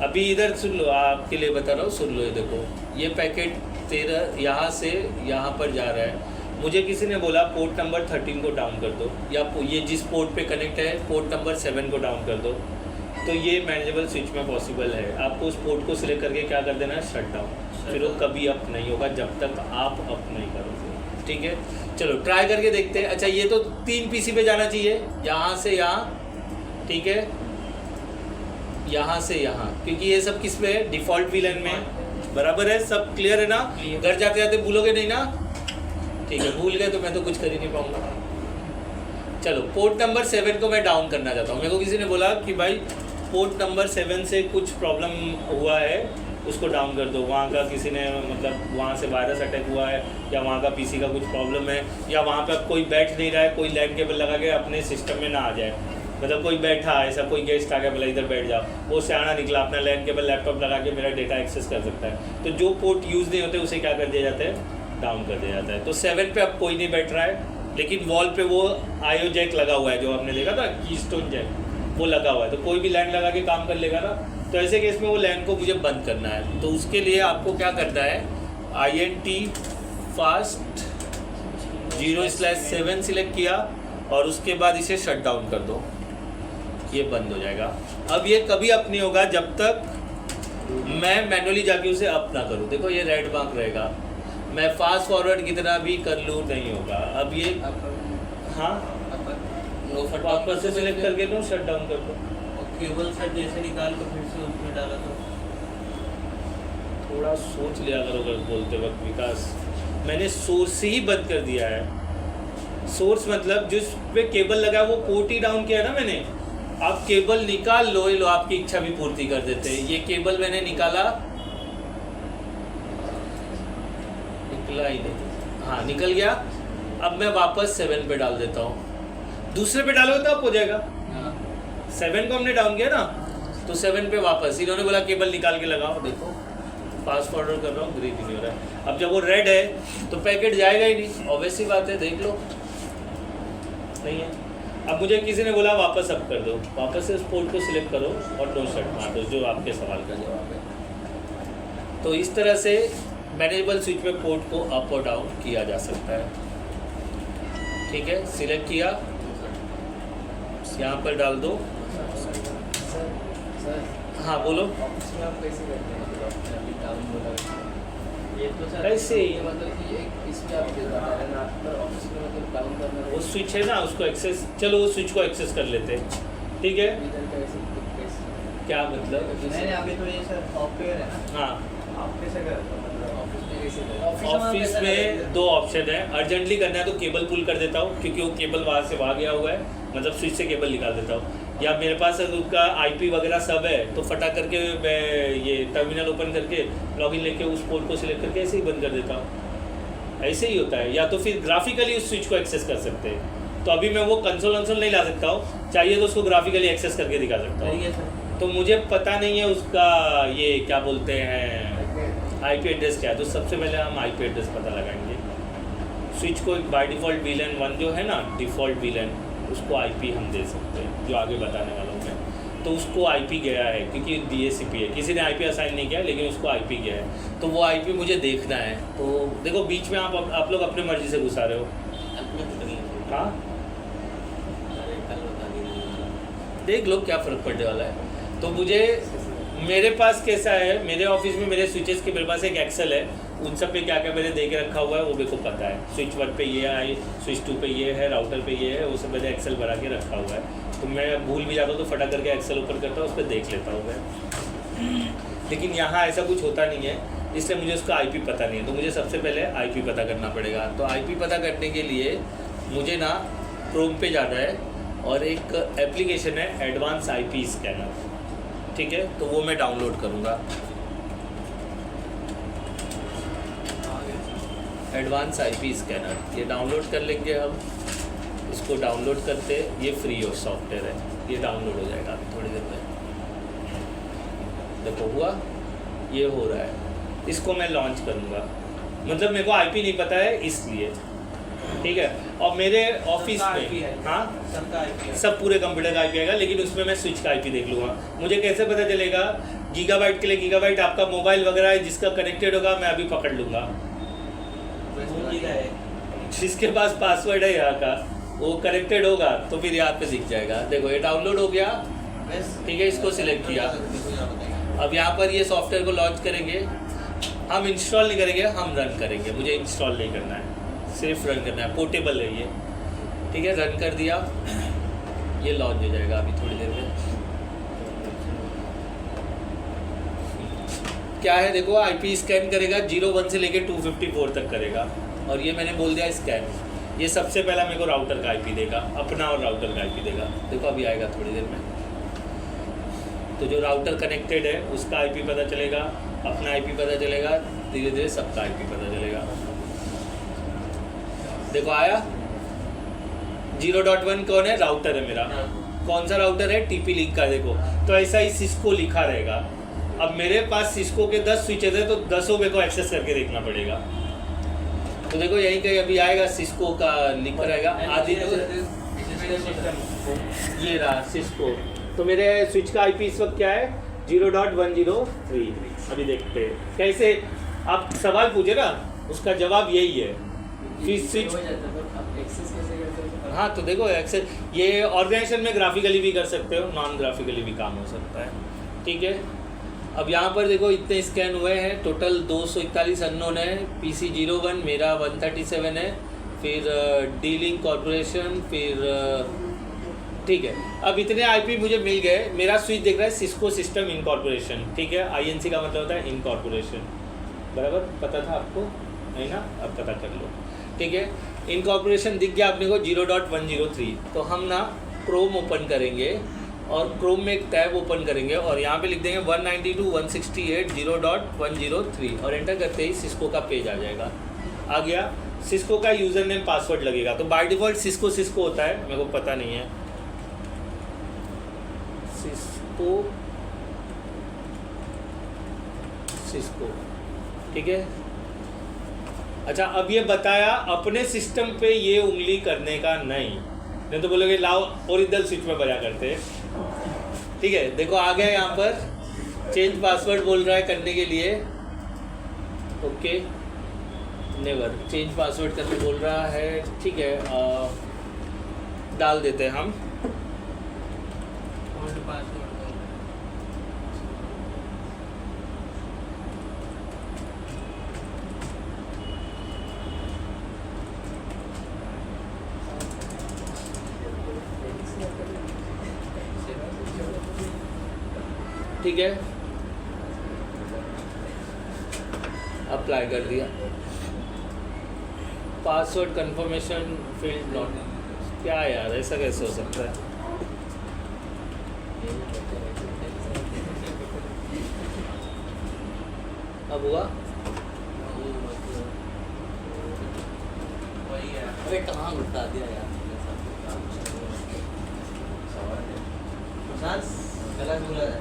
अभी इधर सुन लो, आपके लिए बता रहा हूँ, सुन लो। ये देखो, ये पैकेट 13 यहाँ से यहाँ पर जा रहा है। मुझे किसी ने बोला पोर्ट नंबर 13 को डाउन कर दो, या ये जिस पोर्ट पे कनेक्ट है पोर्ट नंबर 7 को डाउन कर दो, तो ये मैनेजेबल स्विच में पॉसिबल है। आपको उस पोर्ट को सिलेक्ट करके क्या कर देना है, शट डाउन। फिर वो कभी अप नहीं होगा जब तक आप अप नहीं करोगे। ठीक है, चलो ट्राई करके देखते हैं। अच्छा, ये तो 3 पीसी पे जाना चाहिए, यहाँ से यहाँ, ठीक है, यहाँ से यहाँ, क्योंकि ये सब किस पे है, डिफ़ॉल्ट वीलन में। बराबर है, सब क्लियर है ना? घर जाते जाते भूलोगे नहीं ना? ठीक है, भूल गए तो मैं तो कुछ कर ही नहीं पाऊँगा। चलो, पोर्ट नंबर 7 को मैं डाउन करना चाहता हूँ। मेरे को किसी ने बोला कि भाई पोर्ट नंबर 7 से कुछ प्रॉब्लम हुआ है, उसको डाउन कर दो। वहाँ का किसी ने मतलब वहाँ से वायरस अटैक हुआ है या वहाँ का पीसी का कुछ प्रॉब्लम है या वहाँ पे कोई बैठ नहीं रहा है, कोई लैन केबल लगा के अपने सिस्टम में ना आ जाए। मतलब कोई बैठा ऐसा कोई गेस्ट आ गया, बोला इधर बैठ जाओ, वो सियाना निकला अपना लैन केबल लैपटॉप लगा के मेरा डेटा एक्सेस कर सकता है। तो जो पोर्ट यूज़ नहीं होते उसे क्या कर दिया जाता है, डाउन कर दिया जाता है। तो 7 पे अब कोई नहीं बैठ रहा है, लेकिन वॉल पे वो आईओ जैक लगा हुआ है जो आपने देखा था, कीस्टोन जैक, वो लगा हुआ है। तो कोई भी लैन लगा के काम कर लेगा ना। तो ऐसे केस में वो लैन को मुझे बंद करना है। तो उसके लिए आपको क्या करना है, INT fast 0/7 सिलेक्ट किया और उसके बाद इसे शट डाउन कर दो, ये बंद हो जाएगा। अब ये कभी अप नहीं होगा जब तक मैं मैनुअली जाके उसे अप ना करूँ। देखो ये रेड मार्क रहेगा, मैं फास्ट फॉरवर्ड कितना भी कर लूँ नहीं होगा। अब ये हाँ नो फट वापस से सिलेक्ट करके लो, शट डाउन कर दो। केबल सेट जैसे निकाल कर फिर से उसमें डाला तो थोड़ा सोच लिया करो अगर बोलते वक्त विकास। मैंने सोर्स ही बंद कर दिया है। सोर्स मतलब जिस पे केबल लगा है वो पोर्ट ही डाउन किया है ना मैंने। आप केबल निकाल लो, ये लो आपकी इच्छा भी पूर्ति कर देते हैं। ये केबल मैंने निकाला, निकला ही नहीं, हाँ निकल गया। अब मैं वापस 7 पे डाल देता हूँ। दूसरे पे डालोगे तो अप हो जाएगा। 7 को हमने डाउन किया ना, तो 7 पे वापस इन्होंने बोला केबल निकाल के लगाओ। देखो फास्ट फॉरवर्ड कर रहा हूँ, ग्रीन नहीं हो रहा है। अब जब वो रेड है तो पैकेट जाएगा ही नहीं, ऑब्वियस सी बात है, देख लो नहीं है। अब मुझे किसी ने बोला वापस अप कर दो, वापस से उस पोर्ट को सिलेक्ट करो और नो शट मार दो, जो आपके सवाल का जवाब है। तो इस तरह से मैनेजेबल स्विच में पोर्ट को अप और डाउन किया जा सकता है। ठीक है, सिलेक्ट किया, यहाँ पर डाल दो। हाँ बोलो। ऑफिस में आप कैसे करते हैं, मतलब आपने अभी डाउन बोला ये तो सर ऐसे ही। ये मतलब कि इसमें आप बता रहे हैं ना, पर ऑफिस में मतलब डाउन करना वो स्विच है ना, उसको एक्सेस, चलो वो स्विच को एक्सेस कर लेते हैं। ठीक है, इधर कैसे क्या मतलब? मैंने अभी तो ये सर सॉफ्टवेयर है ना, हाँ, आप कैसे करते हो, मतलब ऑफिस में कैसे करते हैं? ऑफिस में 2 ऑप्शन है। अर्जेंटली करना है तो केबल पुल कर देता हूँ, क्योंकि वो केबल वहाँ से वहाँ गया हुआ है, मतलब स्विच से केबल निकाल देता हूँ। या मेरे पास अगर उसका IP वगैरह सब है तो फटा करके मैं ये टर्मिनल ओपन करके लॉगिन लेके उस पोर्ट को सिलेक्ट करके ऐसे ही बंद कर देता हूँ। ऐसे ही होता है। या तो फिर ग्राफिकली उस स्विच को एक्सेस कर सकते हैं। तो अभी मैं वो कंसोल नहीं ला सकता हूँ, चाहिए तो उसको ग्राफिकली एक्सेस करके दिखा सकता हूँ। तो मुझे पता नहीं है उसका ये क्या बोलते हैं IP एड्रेस क्या है। तो सबसे पहले हम IP एड्रेस पता लगाएंगे। स्विच को बाय डिफ़ॉल्ट VLAN 1 जो है ना, डिफ़ॉल्ट VLAN, उसको IP हम दे सकते हैं, जो आगे बताने वाला हूँ मैं। तो उसको IP गया है क्योंकि DHCP है, किसी ने IP असाइन नहीं किया, लेकिन उसको IP गया है। तो वो IP मुझे देखना है। तो देखो बीच में आप लोग अपने मर्जी से घुसा रहे हो। हाँ, देख लो क्या फ़र्क पड़ने वाला है। तो मुझे मेरे पास कैसा है, मेरे ऑफिस में मेरे स्विचेस के मेरे पास एक एक्सेल है, उन सब पे क्या क्या मैंने दे के रखा हुआ है वो मेरे को पता है। स्विच 1 पे ये है, स्विच 2 पे ये है, राउटर पे ये है, वो सब मैंने एक्सेल बना के रखा हुआ है। तो मैं भूल भी जाता हूँ तो फटा करके एक्सेल ओपन करता हूँ, उस पर देख लेता हूँ मैं। लेकिन यहाँ ऐसा कुछ होता नहीं है, इसलिए मुझे उसका IP पता नहीं है। तो मुझे सबसे पहले IP पता करना पड़ेगा। तो IP पता करने के लिए मुझे ना क्रोम पे जाना है और एक एप्लीकेशन है एडवांस IP स्कैनर। ठीक है, तो वो मैं डाउनलोड करूँगा। एडवांस IP स्कैनर ये डाउनलोड कर लेंगे हम। इसको डाउनलोड करते, ये फ्री ऑफ सॉफ्टवेयर है, ये डाउनलोड हो जाएगा अभी थोड़ी देर में। देखो हुआ, ये हो रहा है। इसको मैं लॉन्च करूँगा, मतलब मेरे को IP नहीं पता है इसलिए। ठीक है, और मेरे ऑफिस में हाँ सबका IP सब पूरे कंप्यूटर का IP आएगा, लेकिन उसमें मैं स्विच का IP देख लूँगा। मुझे कैसे पता चलेगा? गीगाबाइट के लिए गीगाबाइट आपका मोबाइल वगैरह है जिसका कनेक्टेड होगा, मैं अभी पकड़ लूँगा। जिसके पास पासवर्ड है यहाँ का वो कनेक्टेड होगा तो फिर यहाँ पे दिख जाएगा। देखो ये डाउनलोड हो गया। ठीक है, इसको सिलेक्ट किया। अब यहाँ पर ये सॉफ्टवेयर को लॉन्च करेंगे। हम इंस्टॉल नहीं करेंगे, हम रन करेंगे। मुझे इंस्टॉल नहीं करना है, सिर्फ रन करना है। पोर्टेबल है ये। ठीक है, रन कर दिया, ये लॉन्च हो जाएगा अभी थोड़ी देर में। क्या है देखो, IP स्कैन करेगा 01 से लेके 254 तक करेगा। और ये मैंने बोल दिया स्कैन। ये सबसे पहला मेरे को राउटर का IP देगा, अपना और राउटर का IP देगा। देखो अभी आएगा थोड़ी देर में। तो जो राउटर कनेक्टेड है उसका IP पता चलेगा, अपना आईपी पता चलेगा, धीरे धीरे सबका आईपी पता चलेगा। देखो आया 0.1 कौन है, राउटर है मेरा। कौन सा राउटर है, टीपी लिंक का। देखो तो ऐसा ही सिस्को लिखा रहेगा। अब मेरे पास सिस्को के 10 स्विचेज है तो 10 मेरे को एक्सेस करके देखना पड़ेगा। तो देखो यहीं कहीं अभी आएगा सिस्को का लिखा रहेगा आदि, ये रहा सिस्को। तो मेरे स्विच का आईपी इस वक्त क्या है 0.103। अभी देखते हैं कैसे, आप सवाल पूछे ना उसका जवाब यही है। फिर स्विच हाँ तो देखो एक्सेस, ये ऑर्गेनाइजेशन में ग्राफिकली भी कर सकते हो, नॉन ग्राफिकली भी काम हो सकता है, ठीक है। अब यहाँ पर देखो इतने स्कैन हुए हैं, टोटल 241 अननोन है। PC 01 मेरा 137 है, फिर डीलिंग कॉर्पोरेशन, फिर ठीक है। अब इतने आईपी मुझे मिल गए। मेरा स्विच देख रहा है सिस्को सिस्टम इनकॉर्पोरेशन, ठीक है। INC का मतलब होता है इनकॉर्पोरेशन, बराबर पता था आपको, है ना, अब पता कर लो, ठीक है। इनकॉर्पोरेशन दिख गया अपने को 0.103। तो हम ना क्रोम ओपन करेंगे और क्रोम में एक टैब ओपन करेंगे और यहाँ पे लिख देंगे 192.168.0.103 और एंटर करते ही सिस्को का पेज आ जाएगा। आ गया, सिस्को का यूज़र नेम पासवर्ड लगेगा। तो बाय डिफ़ॉल्ट सिस्को सिस्को होता है, मेरे को पता नहीं है, सिस्को सिस्को, ठीक है। अच्छा अब ये बताया अपने सिस्टम पे ये उंगली करने का नहीं तो बोलोगे लाओ ओरिजिनल स्विच में बजा करते, ठीक है। देखो आ गया यहाँ पर चेंज पासवर्ड बोल रहा है करने के लिए, ओके नेवर चेंज पासवर्ड करने बोल रहा है, ठीक है। डाल देते हैं हम ठीक है, अप्लाई कर दिया। पासवर्ड कंफर्मेशन फील्ड नॉट, क्या यार ऐसा कैसे हो सकता है। अब हुआ, अरे कहाँ उठा दिया यार, गलत बोला है।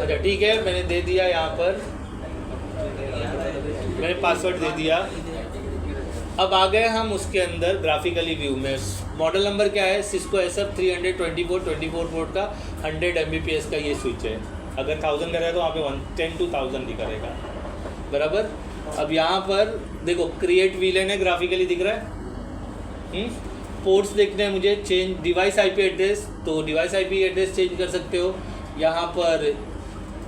अच्छा ठीक है, मैंने दे दिया यहाँ पर, मैंने पासवर्ड दे दिया। अब आ गए हम उसके अंदर ग्राफिकली व्यू में। मॉडल नंबर क्या है, सिस्को SF 324 पोर्ट का 100 Mbps का ये स्विच है। अगर 1000 का है तो वहाँ पे 110 to 1000 दिखा रहेगा, बराबर। अब यहाँ पर देखो क्रिएट वीलेन है, ग्राफिकली दिख रहा है। पोर्ट्स देखने हैं मुझे, चेंज डिवाइस IP एड्रेस, तो डिवाइस IP एड्रेस चेंज कर सकते हो। यहाँ पर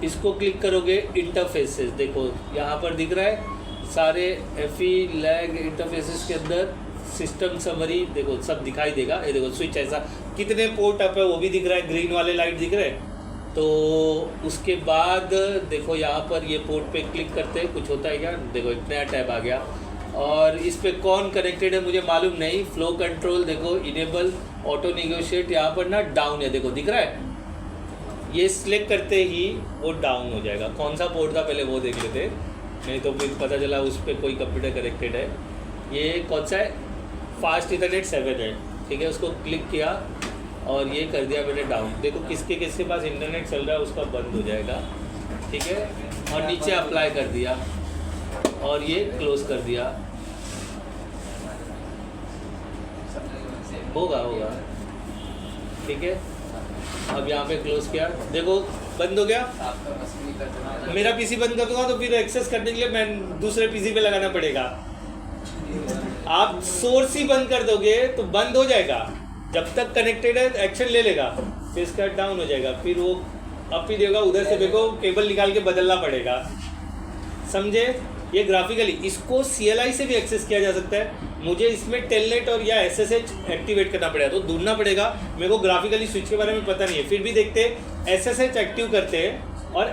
इसको क्लिक करोगे, इंटरफेसेस देखो यहाँ पर दिख रहा है सारे FE लैग इंटरफेसेस के अंदर सिस्टम समरी देखो सब दिखाई देगा। ये देखो स्विच ऐसा कितने पोर्ट अप है वो भी दिख रहा है, ग्रीन वाले लाइट दिख रहे हैं। तो उसके बाद देखो यहाँ पर ये पोर्ट पे क्लिक करते हैं, कुछ होता है क्या, देखो एक नया टैब आ गया और इस पे कौन कनेक्टेड है मुझे मालूम नहीं। फ्लो कंट्रोल देखो, इनेबल ऑटो नेगोशिएट, यहाँ पर ना डाउन है, देखो दिख रहा है। ये सिलेक्ट करते ही वो डाउन हो जाएगा। कौन सा पोर्ट था पहले वो देख लेते, नहीं तो फिर पता चला उस पर कोई कंप्यूटर कनेक्टेड है। ये कौन सा है, फास्ट इथरनेट 7 है, ठीक है। उसको क्लिक किया और ये कर दिया मैंने डाउन। देखो किसके किसके पास इंटरनेट चल रहा है उसका बंद हो जाएगा, ठीक है। और नीचे अप्लाई कर दिया और ये क्लोज कर दिया, होगा ठीक है। अब यहाँ पे क्लोज किया, देखो बंद हो गया। मेरा पीसी बंद कर दूंगा तो फिर एक्सेस करने के लिए मैं दूसरे पीसी पे लगाना पड़ेगा। आप सोर्स ही बंद कर दोगे तो बंद हो जाएगा, जब तक कनेक्टेड है एक्शन ले लेगा, फिर इसका डाउन हो जाएगा, फिर वो अप ही देगा। उधर से देखो केबल निकाल के बदलना पड़ेगा, समझे। ये ग्राफिकली इसको CLI से भी एक्सेस किया जा सकता है। मुझे इसमें टेलनेट और या SSH एक्टिवेट करना पड़ेगा, तो ढूंढना पड़ेगा। मेरे को ग्राफिकली स्विच के बारे में पता नहीं है, फिर भी देखते SSH एक्टिव करते हैं। और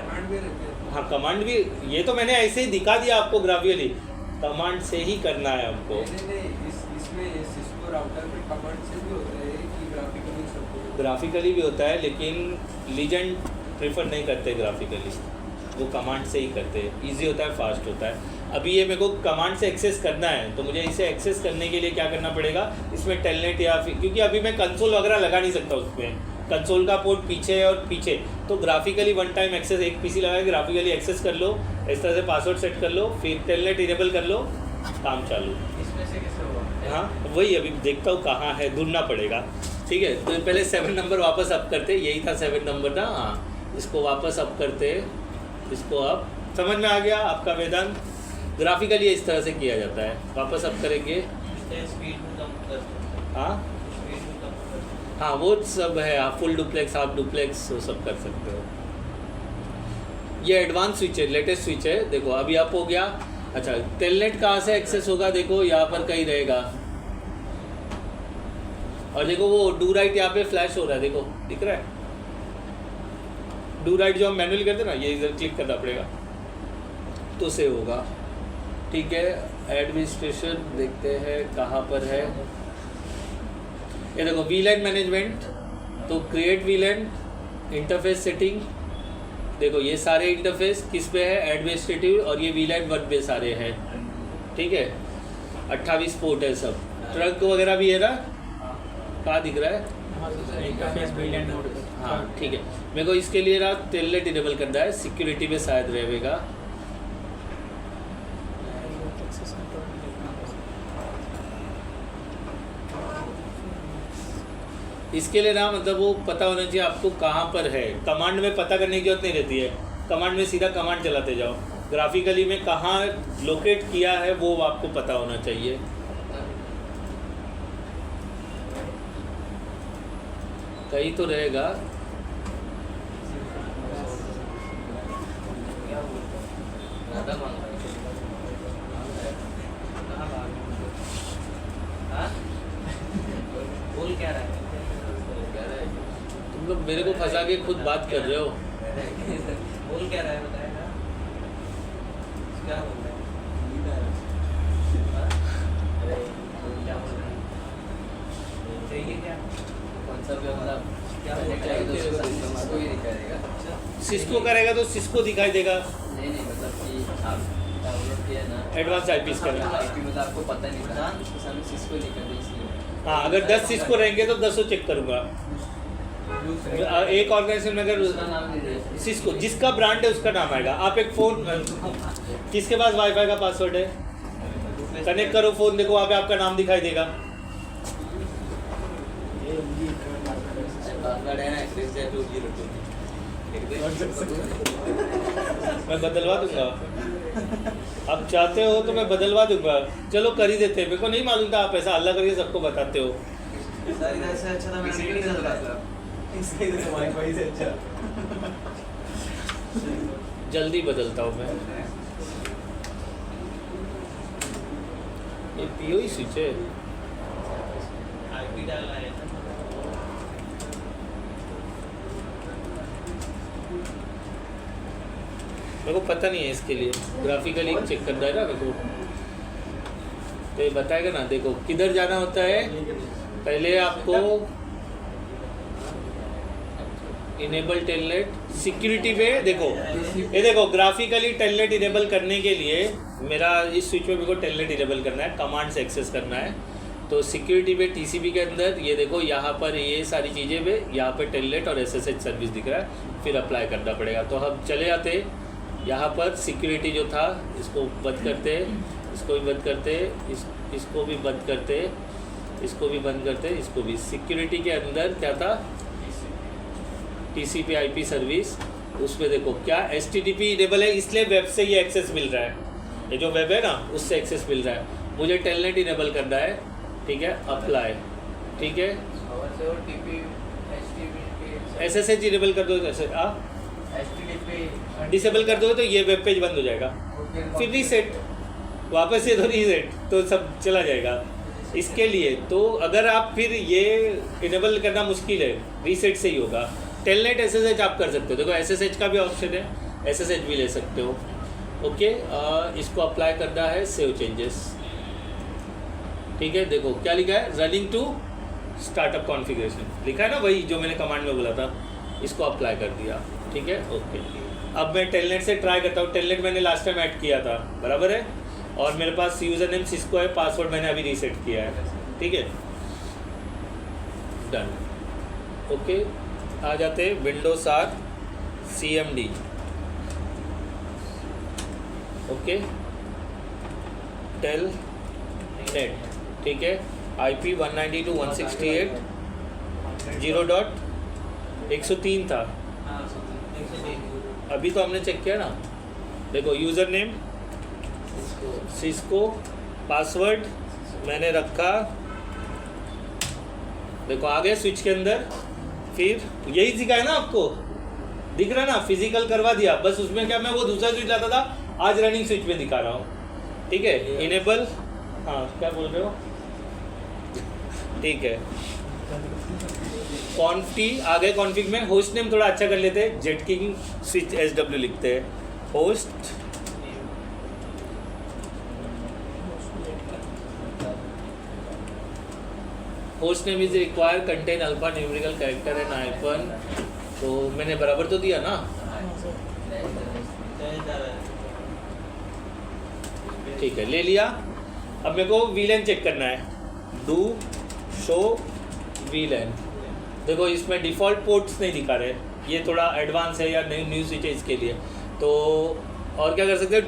हाँ कमांड भी, ये तो मैंने ऐसे ही दिखा दिया आपको, ग्राफिकली कमांड से ही करना है हमको। इसमें सिस्को राउटर में कमांड से भी होता है कि ग्राफिकली भी होता है, लेकिन लीजेंड प्रेफर नहीं करते ग्राफिकली, वो कमांड से ही करते हैं। ईजी होता है, फास्ट होता है। अभी ये मेरे को कमांड से एक्सेस करना है, तो मुझे इसे एक्सेस करने के लिए क्या करना पड़ेगा, इसमें टेलनेट या फिर, क्योंकि अभी मैं कंसोल वगैरह लगा नहीं सकता उसमें, कंसोल का पोर्ट पीछे है और पीछे, तो ग्राफिकली वन टाइम एक्सेस, एक पीसी लगा के ग्राफिकली एक्सेस कर लो, इस तरह से पासवर्ड सेट कर लो, फिर टेलनेट इनेबल कर लो, काम चालू। इसमें से कैसे होगा? हाँ वही अभी देखता हूँ कहाँ है, ढूंढना पड़ेगा। ठीक है, तो पहले 7 नंबर वापस अप करते, यही था 7 नंबर ना। हाँ, इसको वापस अप करते, इसको अप, समझ में आ गया आपका वेदांत? ग्राफिकली इस तरह से किया जाता है। वापस अप करेंगे, हाँ हाँ वो सब है, आप फुल डुप्लेक्स, हाफ डुप्लेक्स, वो सब कर सकते हो। ये एडवांस स्विच है, लेटेस्ट स्विच है। देखो अभी अप हो गया। अच्छा, टेलनेट कहाँ से एक्सेस होगा, देखो यहाँ पर कहीं रहेगा, और देखो वो डू राइट यहाँ पे फ्लैश हो रहा है, देखो दिख रहा है डू राइट, जो हम मैनुअली करते हैं ना, ये इधर क्लिक करना पड़ेगा तो सेव होगा। ठीक है, एडमिनिस्ट्रेशन देखते हैं कहाँ पर है। ये देखो वीलैन मैनेजमेंट, तो क्रिएट वीलैन, इंटरफेस सेटिंग, देखो ये सारे इंटरफेस किस पे है, एडमिनिस्ट्रेटिव, और ये वीलैन 1 पे सारे हैं। ठीक है, 28 पोर्ट है सब, ट्रंक वगैरह भी है ना, कहाँ दिख रहा है, इंटरफेस बिल्ड मोड। हाँ ठीक है। मेरे को इसके लिए ना टेलनेट इनेबल करना है, सिक्योरिटी में शायद रहेगा। इसके लिए ना मतलब वो पता होना चाहिए आपको कहाँ पर है। कमांड में पता करने की जरूरत नहीं रहती है, कमांड में सीधा कमांड चलाते जाओ। ग्राफिकली में कहाँ लोकेट किया है वो आपको पता होना चाहिए। कहीं तो रहेगा। बोल क्या रहा है? तुम लोग मेरे को फंसा के खुद बात कर रहे हो। बोल क्या रहा है बताएगा? क्या बोल रहा है? क्या बोल रहा है? चाहिए क्या? कौन सा मतलब क्या सिस्को ही दिखाई देगा? सिस्को करेगा तो सिस्को दिखाई देगा। नहीं मतलब कि आप डाउनलोड किया ना एडवांस आईपी करेगा। आईपी मतलब आपको पता नहीं था, उसके सामने सिस्को लिखा था इसलिए। हाँ, अगर 10 सिस्को रहेंगे तो 10 चेक करूँगा। एक ऑर्गेनाइजेशन में अगर उसका नाम नहीं दे सिस्को जिसका ब्रांड है उसका नाम आएगा। आप एक फ़ोन, किसके पास वाईफाई का पासवर्ड है, कनेक्ट करो फ़ोन, देखो वहाँ पे आपका नाम दिखाई देगा। पासवर्ड है ना 60202। मैं बदलवा दूंगा, आप चाहते हो तो मैं बदलवा दूंगा। चलो कर ही देते हैं, मेरे को नहीं मालूम था आप ऐसा अल्लाह करके सबको बताते हो। सारी तरह से अच्छा था, मैं नहीं चल रहा था इसके लिए वाईफाई से अच्छा। जल्दी बदलता हूँ मैं। ये पीओ ही स्विच है। आईपी डालना है ना। मेरे को पता नहीं है इसके लिए, ग्राफिकली चेक करना है ना मेरे को, तो ये बताएगा ना। देखो किधर जाना होता है, पहले आपको इनेबल टेलनेट सिक्योरिटी पे, देखो ये देखो ग्राफिकली टेलनेट इनेबल करने के लिए मेरा इस स्विच में मेरे को टेलनेट इनेबल करना है, कमांड से एक्सेस करना है। तो सिक्योरिटी पे टीसीपी के अंदर ये देखो यहाँ पर ये सारी चीज़ें पे, यहाँ पे टेलनेट और एसएसएच सर्विस दिख रहा है, फिर अप्लाई करना पड़ेगा। तो हम चले आते यहाँ पर, सिक्योरिटी जो था इसको बंद करते, इसको भी बंद करते, इसको भी बंद करते, इसको भी बंद करते, इसको भी। सिक्योरिटी के अंदर क्या था, टीसीपी आईपी सर्विस, उसमें देखो क्या एचटीटीपी इनेबल है, इसलिए वेब से ये एक्सेस मिल रहा है। ये जो वेब है ना उससे एक्सेस मिल रहा है। मुझे टेलनेट इनेबल करना है, ठीक है, अप्लाई, ठीक है। एसएसएच इनेबल कर दो, जैसे डिसेबल कर दो तो ये वेब पेज बंद हो जाएगा। फिर रीसेट, वापस से तो रीसेट, तो सब चला जाएगा। इसके लिए तो अगर आप फिर ये इनेबल करना मुश्किल है, रीसेट से ही होगा। टेलनेट एसएसएच आप कर सकते हो, देखो एसएसएच का भी ऑप्शन है, एसएसएच भी ले सकते हो। ओके, इसको अप्लाई करना है, सेव चेंजेस, ठीक है। देखो क्या लिखा है, रनिंग टू स्टार्टअप कॉन्फ़िगरेशन लिखा है ना, वही जो मैंने कमांड में बोला था, इसको अप्लाई कर दिया। ठीक है, ओके। अब मैं टेलनेट से ट्राई करता हूँ। टेलनेट मैंने लास्ट टाइम ऐड किया था, बराबर है, और मेरे पास यूज़र नेम सिस्को है, पासवर्ड मैंने अभी रीसेट किया है। ठीक है, डन। ओके, आ जाते Windows 7 CMD। Okay, telnet, ठीक है, IP 192.168.0.103 था। अभी तो हमने चेक किया ना, देखो यूज़र नेम सिस्को, पासवर्ड मैंने रखा, देखो आ गया स्विच के अंदर। फिर यही सिखाया ना आपको, दिख रहा ना, फिजिकल करवा दिया, बस उसमें क्या मैं वो दूसरा स्विच लाता था, आज रनिंग स्विच में दिखा रहा हूँ। ठीक है, इनेबल, हाँ क्या बोल रहे हो, ठीक है। कॉन्फी आ गए कॉन्फिग में। होस्ट नेम थोड़ा अच्छा कर लेते हैं, जेट किंग स्विच SW लिखते हैं। Host host name is require contain alpha numerical character and hyphen, तो मैंने बराबर तो दिया ना। ठीक है, ले लिया। अब मेरे को VLAN चेक करना है, डू शो VLAN। देखो इसमें डिफ़ॉल्ट पोर्ट्स नहीं दिखा रहे, ये थोड़ा एडवांस है या न्यू स्विच है इसके लिए। तो और क्या कर सकते हो,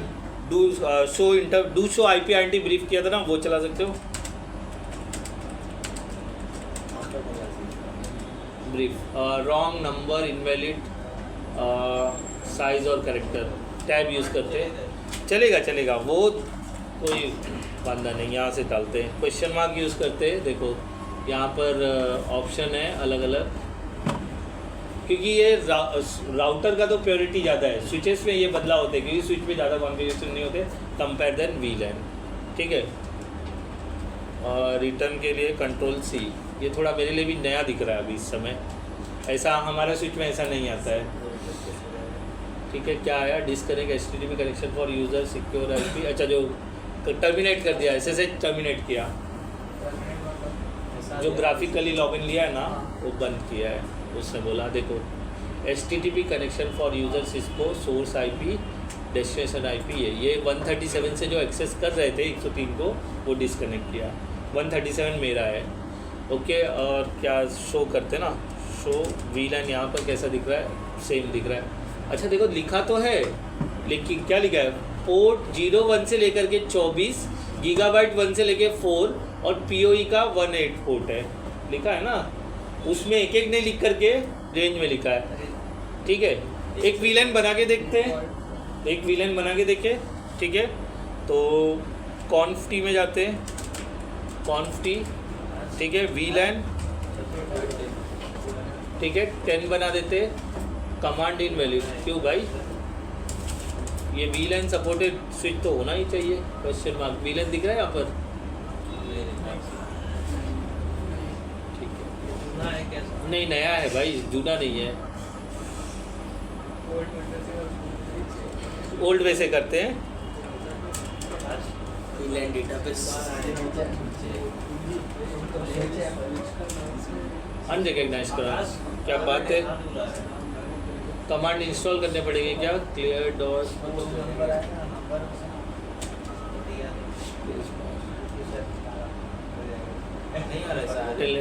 do show IP ID brief किया था ना, वो चला सकते हो। Brief wrong number, invalid size और कैरेक्टर, टैब यूज़ करते हैं, चलेगा, वो कोई वांदा नहीं। यहाँ से डालते हैं, क्वेश्चन मार्क यूज़ करते हैं। देखो यहाँ पर ऑप्शन है अलग अलग, क्योंकि ये राउटर का तो प्योरिटी ज़्यादा है, स्विचेस में ये बदलाव होते हैं क्योंकि स्विच में ज़्यादा कॉन्फ़िगरेशन नहीं होते कंपेयर देन VLAN। ठीक है, और रिटर्न के लिए Ctrl+C। ये थोड़ा मेरे लिए भी नया दिख रहा है अभी इस समय, ऐसा हमारे स्विच में ऐसा नहीं आता है। ठीक है, क्या आया, disconnect HTTP connection for user secure IP। अच्छा, जो टर्मिनेट कर दिया, SSH टर्मिनेट किया, जो ग्राफिकली लॉगिन लिया है ना वो बंद किया है। उसने बोला देखो HTTP connection for user Cisco source IP destination IP है, ये 137 से जो एक्सेस कर रहे थे 103 को, वो डिस्कनेक्ट किया। 137 मेरा है। ओके, और क्या शो करते ना, शो VLAN यहाँ पर कैसा दिख रहा है, सेम दिख रहा है। अच्छा देखो लिखा तो है, लेकिन क्या लिखा है, पोर्ट 01 से लेकर के 24, गीगाबाइट 1 से लेकर 4 और PoE का 18 पोर्ट है, लिखा है ना। उसमें एक एक नहीं लिख करके रेंज में लिखा है। ठीक है, एक VLAN बना के देखते हैं, एक VLAN बना के देखें। ठीक है, तो conft में जाते हैं, conft, ठीक है, VLAN, ठीक है, 10 बना देते, कमांड इनवैलिड। क्यों भाई, ये VLAN सपोर्टेड स्विच तो होना ही चाहिए, क्वेश्चन मार्क। VLAN दिख रहा है यहाँ पर, ठीक है, नहीं नया है भाई, जूना नहीं है, ओल्ड वे से करते हैं। VLAN डेटाबेस अनरिकग्नाइज करा, क्या बात है। कमांड इंस्टॉल करने पड़ेगी क्या, क्लियर डॉट,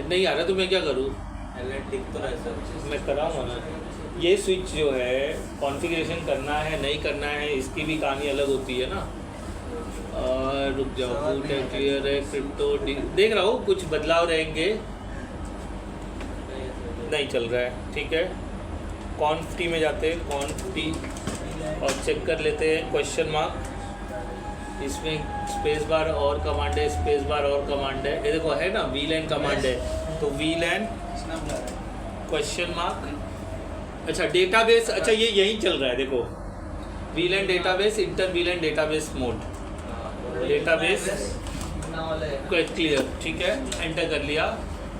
नहीं आ रहा तो मैं क्या करूँ, मैं कराऊँगा ना। ये स्विच जो है कॉन्फ़िगरेशन करना है नहीं करना है, इसकी भी कहानी अलग होती है ना। रुक जाओ, बूट है, क्लियर है, क्रिप्टो देख रहा हूँ, कुछ बदलाव रहेंगे, नहीं चल रहा है। ठीक है, conft में जाते हैं, conft और चेक कर लेते हैं क्वेश्चन मार्क, इसमें स्पेस बार और कमांड है, स्पेस बार और कमांड है, ये देखो है ना VLAN कमांड है, तो VLAN क्वेश्चन मार्क। अच्छा डेटाबेस, अच्छा ये यही चल रहा है, देखो VLAN database, inter VLAN database mode, database clear. ठीक है, एंटर कर लिया,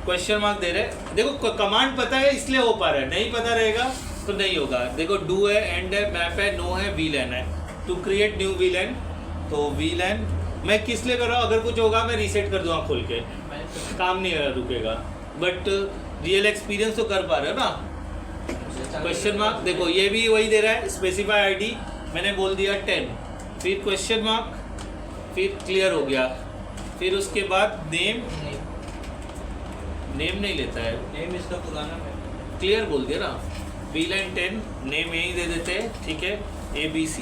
क्वेश्चन मार्क दे रहे, देखो कमांड पता है इसलिए हो पा रहा है, नहीं पता रहेगा तो नहीं होगा। देखो डू है, एंड है, मैप है, नो है, VLAN है, टू क्रिएट न्यू VLAN। तो VLAN मैं किस लिए कर रहा हूँ, अगर कुछ होगा मैं रीसेट कर दूँगा खोल के, काम नहीं रुकेगा। बट रियल एक्सपीरियंस तो कर पा रहे हो ना। क्वेश्चन मार्क देखो, ये भी वही दे रहा है, स्पेसिफाई आईडी मैंने बोल दिया 10, फिर क्वेश्चन मार्क, फिर क्लियर हो गया, फिर उसके बाद नेम नहीं लेता है, नेम इसका पुराना है। क्लियर बोल दिया ना। बी लाइन 10 नेम यही दे देते हैं, ठीक है। ABC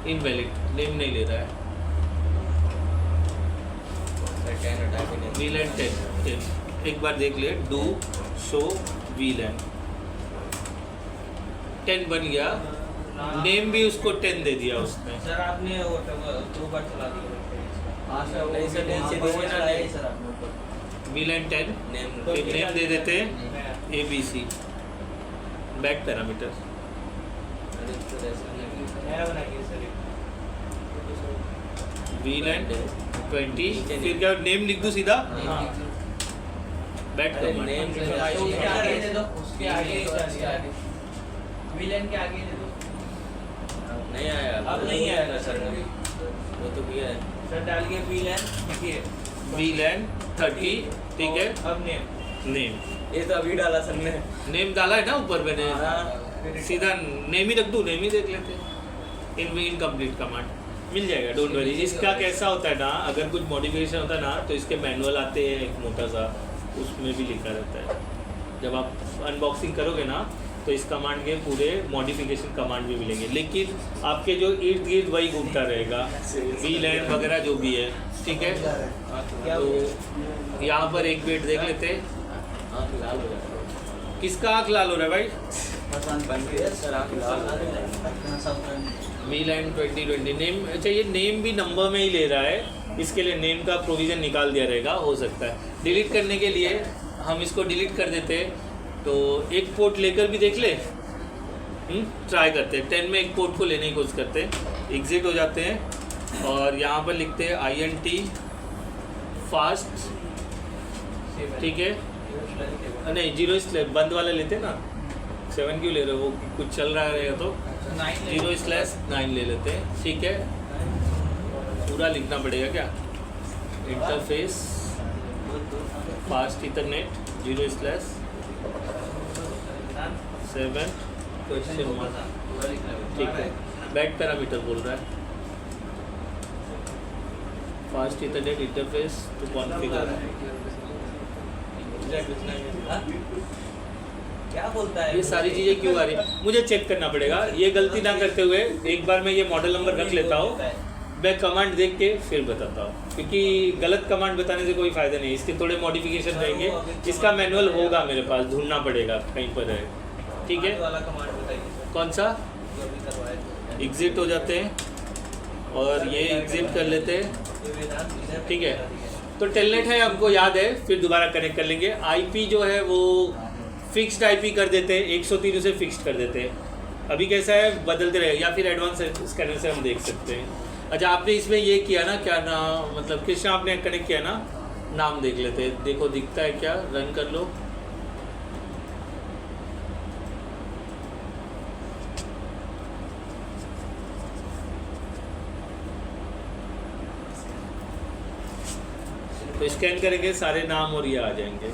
इनवैलिड, नेम नहीं ले रहा है। बी लाइन 10 एक बार देख ले, डू शो बी लाइन 10 बन गया, नेम भी उसको 10 दे दिया उसने। सर आपने वो 2 बार चला दिया। हाँ सर, नहीं सर, नीचे दो बार चलाया ही सर आपने ऊपर। बी लाइन 10 फिर नेम दे देते हैं ABC back parameter. B line 20 फिर क्या नेम लिख दूँ सीधा, बैक कमांड। उसके आगे दे दो, उसके आगे विलेन के आगे दे दो। नहीं आया, अब नहीं आएगा सर, वो तो किया है सर डाल के विलेन लिखिए, बी लाइन 30 ठीक है। अब नेम ये तो अभी डाला सर ने। नेम डाला है ना ऊपर मैंने, सीधा नेम ही रख दूँ, नेम ही देख लेते। इनकम्प्लीट कमांड मिल जाएगा, डोंट वरी। इसका कैसा होता है ना, अगर कुछ मॉडिफिकेशन होता है ना तो इसके मैनुअल आते हैं एक मोटा सा, उसमें भी लिखा रहता है। जब आप अनबॉक्सिंग करोगे ना तो इस कमांड के पूरे मॉडिफिकेशन कमांड भी मिलेंगे, लेकिन आपके जो इर्द गिर्द वही घूमता रहेगा, बी लाइन वगैरह जो भी है, ठीक है। तो यहाँ पर एक वेट देख लेते हैं, आँख लाल हो जाता है। किसका आँख लाल हो रहा है भाई? बन गया सर, आँख लाल हो जाता है। बी लाइन 2020 नेम, अच्छा ये नेम भी नंबर में ही ले रहा है, इसके लिए नेम का प्रोविज़न निकाल दिया रहेगा, हो सकता है। डिलीट करने के लिए हम इसको डिलीट कर देते हैं, तो एक पोर्ट लेकर भी देख ले, ट्राई करते हैं। 10 में एक पोर्ट को लेने की कोशिश करते हैं, एग्जिट हो जाते हैं और यहाँ पर लिखते हैं INT फास्ट, ठीक है। नहीं 0 स्लैश बंद वाला लेते हैं ना, 7 क्यों ले रहे हो, वो कुछ चल रहा रहेगा तो 0/9 ले लेते हैं, ठीक है। पूरा लिखना पड़ेगा क्या, interface fast ethernet 0/7 question mark, ठीक है। बैक पैरामीटर बोल रहा है, fast ethernet interface to configure. क्या बोलता है ये सारी चीज़ें क्यों आ रही है, मुझे चेक करना पड़ेगा। ये गलती ना करते हुए एक बार मैं ये मॉडल नंबर रख लेता हूँ, मैं कमांड देख के फिर बताता हूँ, क्योंकि गलत कमांड बताने से कोई फ़ायदा नहीं। इसके थोड़े मॉडिफिकेशन रहेंगे, इसका मैनुअल होगा मेरे पास, ढूंढना पड़ेगा कहीं पर है, ठीक है। वाला कमांड बताइए कौन सा? जो अभी करवाए। एग्जिट हो जाते हैं और ये एग्जिट कर लेते हैं, ठीक है। तो टेलनेट है, हमको याद है, फिर दोबारा कनेक्ट कर लेंगे। IP जो है वो फिक्स्ड IP कर देते हैं, 103 उसे फिक्स्ड कर देते हैं। अभी कैसा है बदलते रहेगा, या फिर एडवांस स्कैनर से हम देख सकते हैं। अच्छा आपने इसमें ये किया ना, क्या नाम, मतलब किस आपने कनेक्ट किया ना, नाम देख लेते हैं, देखो दिखता है क्या, रन कर लो। तो स्कैन करेंगे सारे नाम और ये आ जाएंगे।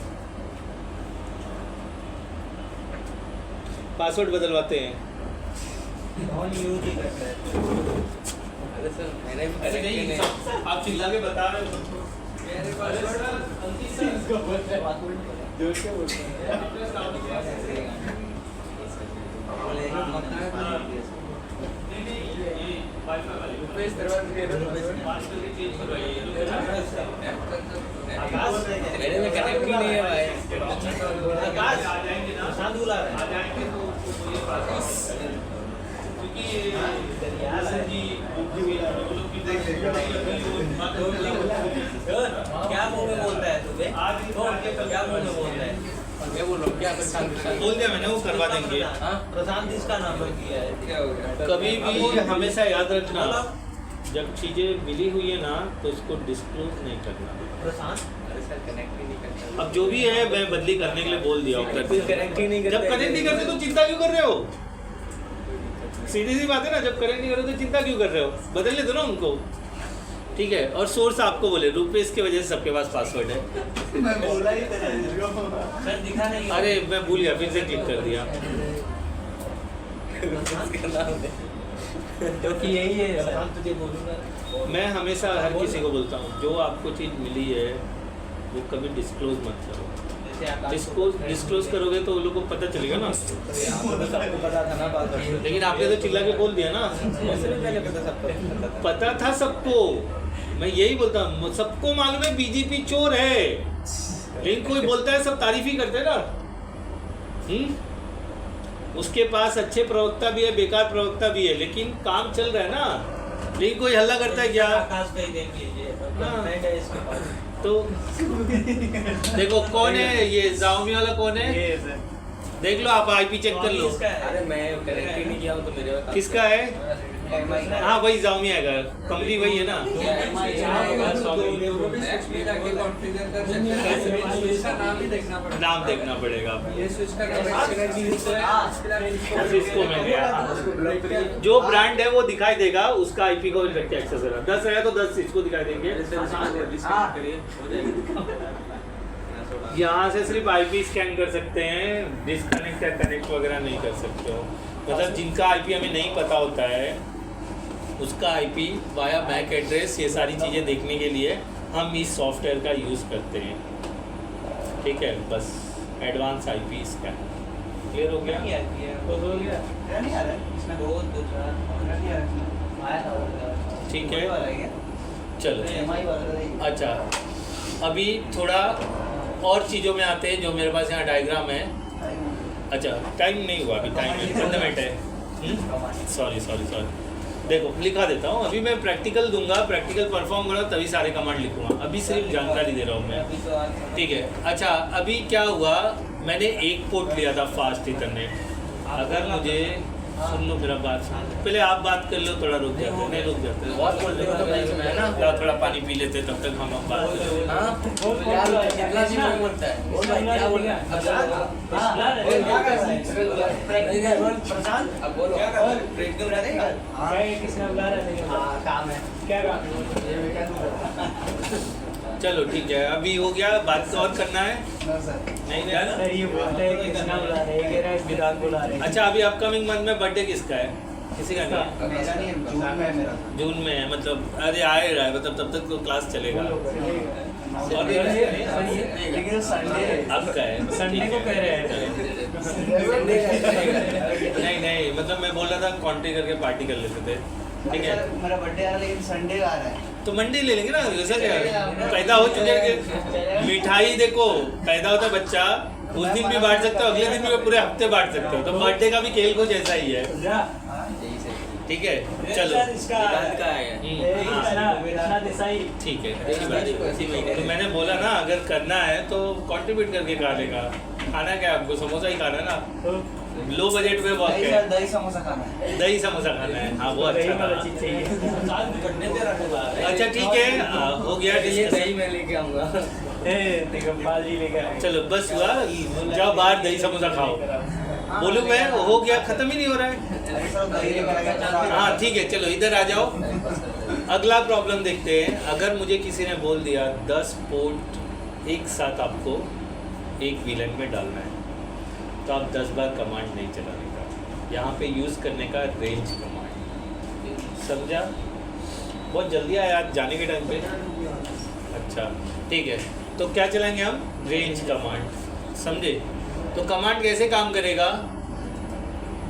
पासवर्ड बदलवाते हैं। यूज ही करता है। अरे सर मैंने भी कनेक्ट ही नहीं। आप चिल्ला के बता रहे हो सबको। मेरे पासवर्ड जोर से बोलते हैं। मेरे में कनेक्ट ही नहीं है भाई। प्रशांत बुला रहे हैं। क्या मुंह में बोलता है तू बे? क्या मुंह में बोलता है? मैं बोल रहा हूँ क्या प्रशांत बोल दिया मैंने, वो करवा देंगे। प्रशांत इसका नाम किया है। क्या हो गया? कभी भी हमेशा याद रखना, जब चीज़ें मिली हुई है ना तो इसको डिस्क्लोज नहीं करना। प्रशांत अरे सर कनेक्ट ही नहीं करता। अब जो भी है मैं बदली करने के लिए बोल दिया हूँ, करते हैं। कनेक्ट ही नहीं करते। जब कनेक्ट नहीं करते तो चिंता क्यों कर रहे हो? सीधी सी बात है ना, जब कनेक्ट नहीं कर रहे तो चिंता क्यों कर रहे हो? बदल ले दो ना उनको। ठीक है, और सोर्स आपको बोले रुपीस की वजह से सबके पास पासवर्ड है। मैं बोला ही था सर, दिखा नहीं। अरे मैं भूल गया, फिर से क्लिक कर दिया। क्योंकि यही है तुझे बोलूँगा। मैं हमेशा हर किसी को बोलता हूँ, जो आपको चीज़ मिली है वो कभी डिस्क्लोज मत करो। डिस्क्लोज करोगे तो वो लोग को पता चलेगा ना। सबको पता था ना बात। लेकिन आपने तो चिल्ला के बोल दिया ना। पता था सबको, मैं यही बोलता हूँ, सबको मालूम है बीजेपी चोर है, लेकिन कोई बोलता है सब तारीफ ही करते हैं ना। उसके पास अच्छे प्रवक्ता भी है, बेकार प्रवक्ता भी है, लेकिन काम चल रहा है ना। लेकिन कोई हल्ला करता है क्या? आकाश भाई देख लीजिए, है इसके पास। तो देखो कौन है ये Xiaomi वाला, कौन है देख लो, आप आईपी चेक कर लो। अरे मैं कनेक्ट ही नहीं किया हूँ तो मेरे पास किसका है? हाँ वही Xiaomi आएगा, कंपनी वही है ना। नाम देखना पड़ेगा। इसको मैं गया, जो ब्रांड है वो दिखाई देगा, उसका आईपी को रखते एक्सेस होगा। 10 है तो 10 इसको दिखाई देंगे। यहाँ से सिर्फ आईपी स्कैन कर सकते हैं, डिस्कनेक्ट या कनेक्ट वगैरह नहीं कर सकते हो। मतलब जिनका आईपी हमें नहीं पता होता है उसका आईपी वाया मैक एड्रेस, ये सारी चीज़ें देखने के लिए हम इस सॉफ्टवेयर का यूज़ करते हैं। ठीक है, बस एडवांस आईपी स्कैन क्लियर हो गया? ठीक है, चलो अच्छा, अभी थोड़ा और चीज़ों में आते हैं जो मेरे पास यहाँ डायग्राम है। अच्छा टाइम नहीं हुआ अभी, टाइम है 15 मिनट है। सॉरी, देखो लिखा देता हूँ। अभी मैं प्रैक्टिकल दूंगा, प्रैक्टिकल परफॉर्म करूँगा तभी सारे कमांड लिखूँगा, अभी सिर्फ जानकारी दे रहा हूँ मैं। ठीक है, अच्छा अभी क्या हुआ, मैंने एक पोर्ट लिया था फास्ट इथरनेट। अगर मुझे सुन लो मेरा बात, पहले आप बात कर लो, थोड़ा रुक जाते, नहीं रुक जाते, बहुत बोल रहे हो तो भाई मैं ना थोड़ा पानी पी लेते, तब तक हम बात करें। हाँ कितना जी बोलता है क्या बोल रहा है? अब बोलो किसने बुला रहा है? काम है क्या काम है? चलो ठीक है, अभी हो गया, बात और करना है? नहीं सर ये बोलते हैं किसने बुला रहे हैं, कह रहा है विराट बुला रहे हैं। अच्छा, अभी अपकमिंग मंथ में बर्थडे किसका है? किसी का नहीं? मेरा नहीं है, जून में है मेरा। जून में है, मतलब अरे आ ही रहा है, मतलब तब तक तो क्लास चलेगा। लेकिन संडे आपका है, संडे को कह रहे हैं। नहीं, मतलब मैं बोल रहा था कॉन्ट्री करके पार्टी कर लेते थे। ठीक है, मेरा बर्थडे आ रहा है लेकिन संडे आ रहा है। तो मंडे ले लेंगे ना, वैसा क्या है? पैदा हो चुके हैं, मिठाई देखो, पैदा होता है बच्चा, उस दिन भी बांट सकते हो, अगले दिन भी पूरे हफ्ते बांट सकते हो, तो बर्थडे का भी खेल कुछ ऐसा ही है। ठीक है, चलो ठीक है, तो मैंने बोला ना अगर करना है तो कंट्रीब्यूट करके खा लेगा। खाना क्या है आपको? समोसा ही खाना है ना, लो बजट में बहुत है। दही समोसा खाना है। दही समोसा खाना है, हाँ वो अच्छा था। अच्छा ठीक है, हो गया दही मैं लेके आऊँगा। चलो बस हुआ, जाओ बाहर दही समोसा खाओ। बोलूँ मैं, हो गया, खत्म ही नहीं हो रहा है। हाँ ठीक है, चलो इधर आ जाओ। अगला प्रॉब्लम देखते हैं। अगर मुझे किसी ने बोल दिया 10 पोर्ट एक साथ आपको एक वीलन में डालना है, तो आप 10 बार कमांड नहीं चलाने का, यहाँ पे यूज़ करने का रेंज कमांड। समझा? बहुत जल्दी आया आज जाने के टाइम पे। अच्छा ठीक है, तो क्या चलाएंगे हम? Range command. समझे? तो कमांड कैसे काम करेगा,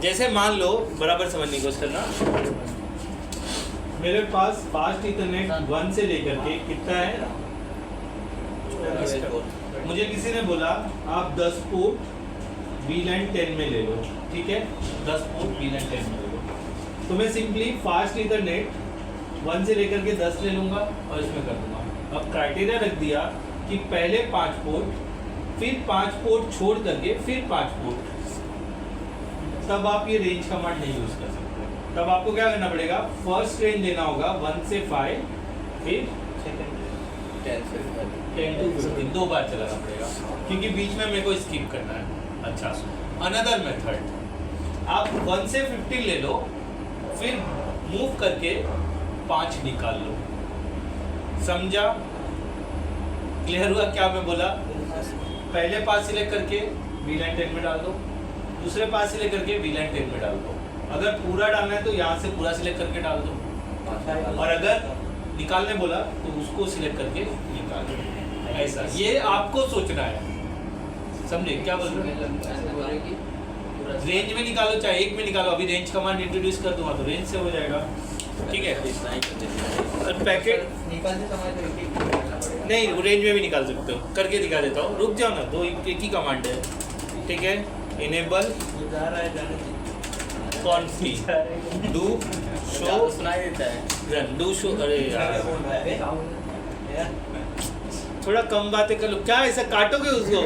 जैसे मान लो, बराबर समझने की कोशिश करना, मेरे पास फास्ट इथरनेट 1 से लेकर के कितना है, मुझे किसी ने बोला आप 10 पोर्ट VLAN 10 में ले लो। ठीक है, 10 पोर्ट VLAN 10 में ले लो, तो मैं सिंपली फास्ट इथरनेट 1 से लेकर के 10 ले लूँगा और इसमें कर दूँगा। अब क्राइटेरिया रख दिया कि पहले 5 पोर्ट, फिर 5 पोर्ट छोड़ करके फिर 5 पोर्ट, तब आप ये रेंज कमांड नहीं यूज़ कर सकते। तब आपको क्या करना पड़ेगा, फर्स्ट रेंज लेना होगा 1 से 5, फिर 10 to 15 2 बार चलाना पड़ेगा, क्योंकि बीच में मेरे को स्किप करना है। अच्छा, अनदर मेथड, आप 1 से 15 ले लो, फिर मूव करके 5 निकाल लो, समझा? क्लियर हुआ क्या मैं बोला? पहले पास सिलेक्ट करके वीलाइन 10 में डाल दो, दूसरे पास सिलेक्ट करके वीलाइन 10 में डाल दो। अगर पूरा डालना है तो यहाँ से पूरा सिलेक्ट करके डाल दो, और अगर निकालने बोला तो उसको सिलेक्ट करके निकाल दो। ऐसा ये आपको सोचना है, समझे क्या बोल रहे हैं? रेंज में निकालो चाहे एक में निकालो, अभी रेंज कमांड इंट्रोड्यूस कर दूंगा तो रेंज से हो जाएगा, ठीक है? और पैकेट निकालते समय तो एक करना पड़ेगा। नहीं, रेंज में भी निकाल सकते हो, करके दिखा देता हूँ, रुक जाओ ना, दो एक ही कमांड है, ठीक है? इनेबल कॉन्फी डू शो सुनाई देता है। Run do show. अरे यार थोड़ा कम बातें कर लो, क्या ऐसा काटोगे उसको?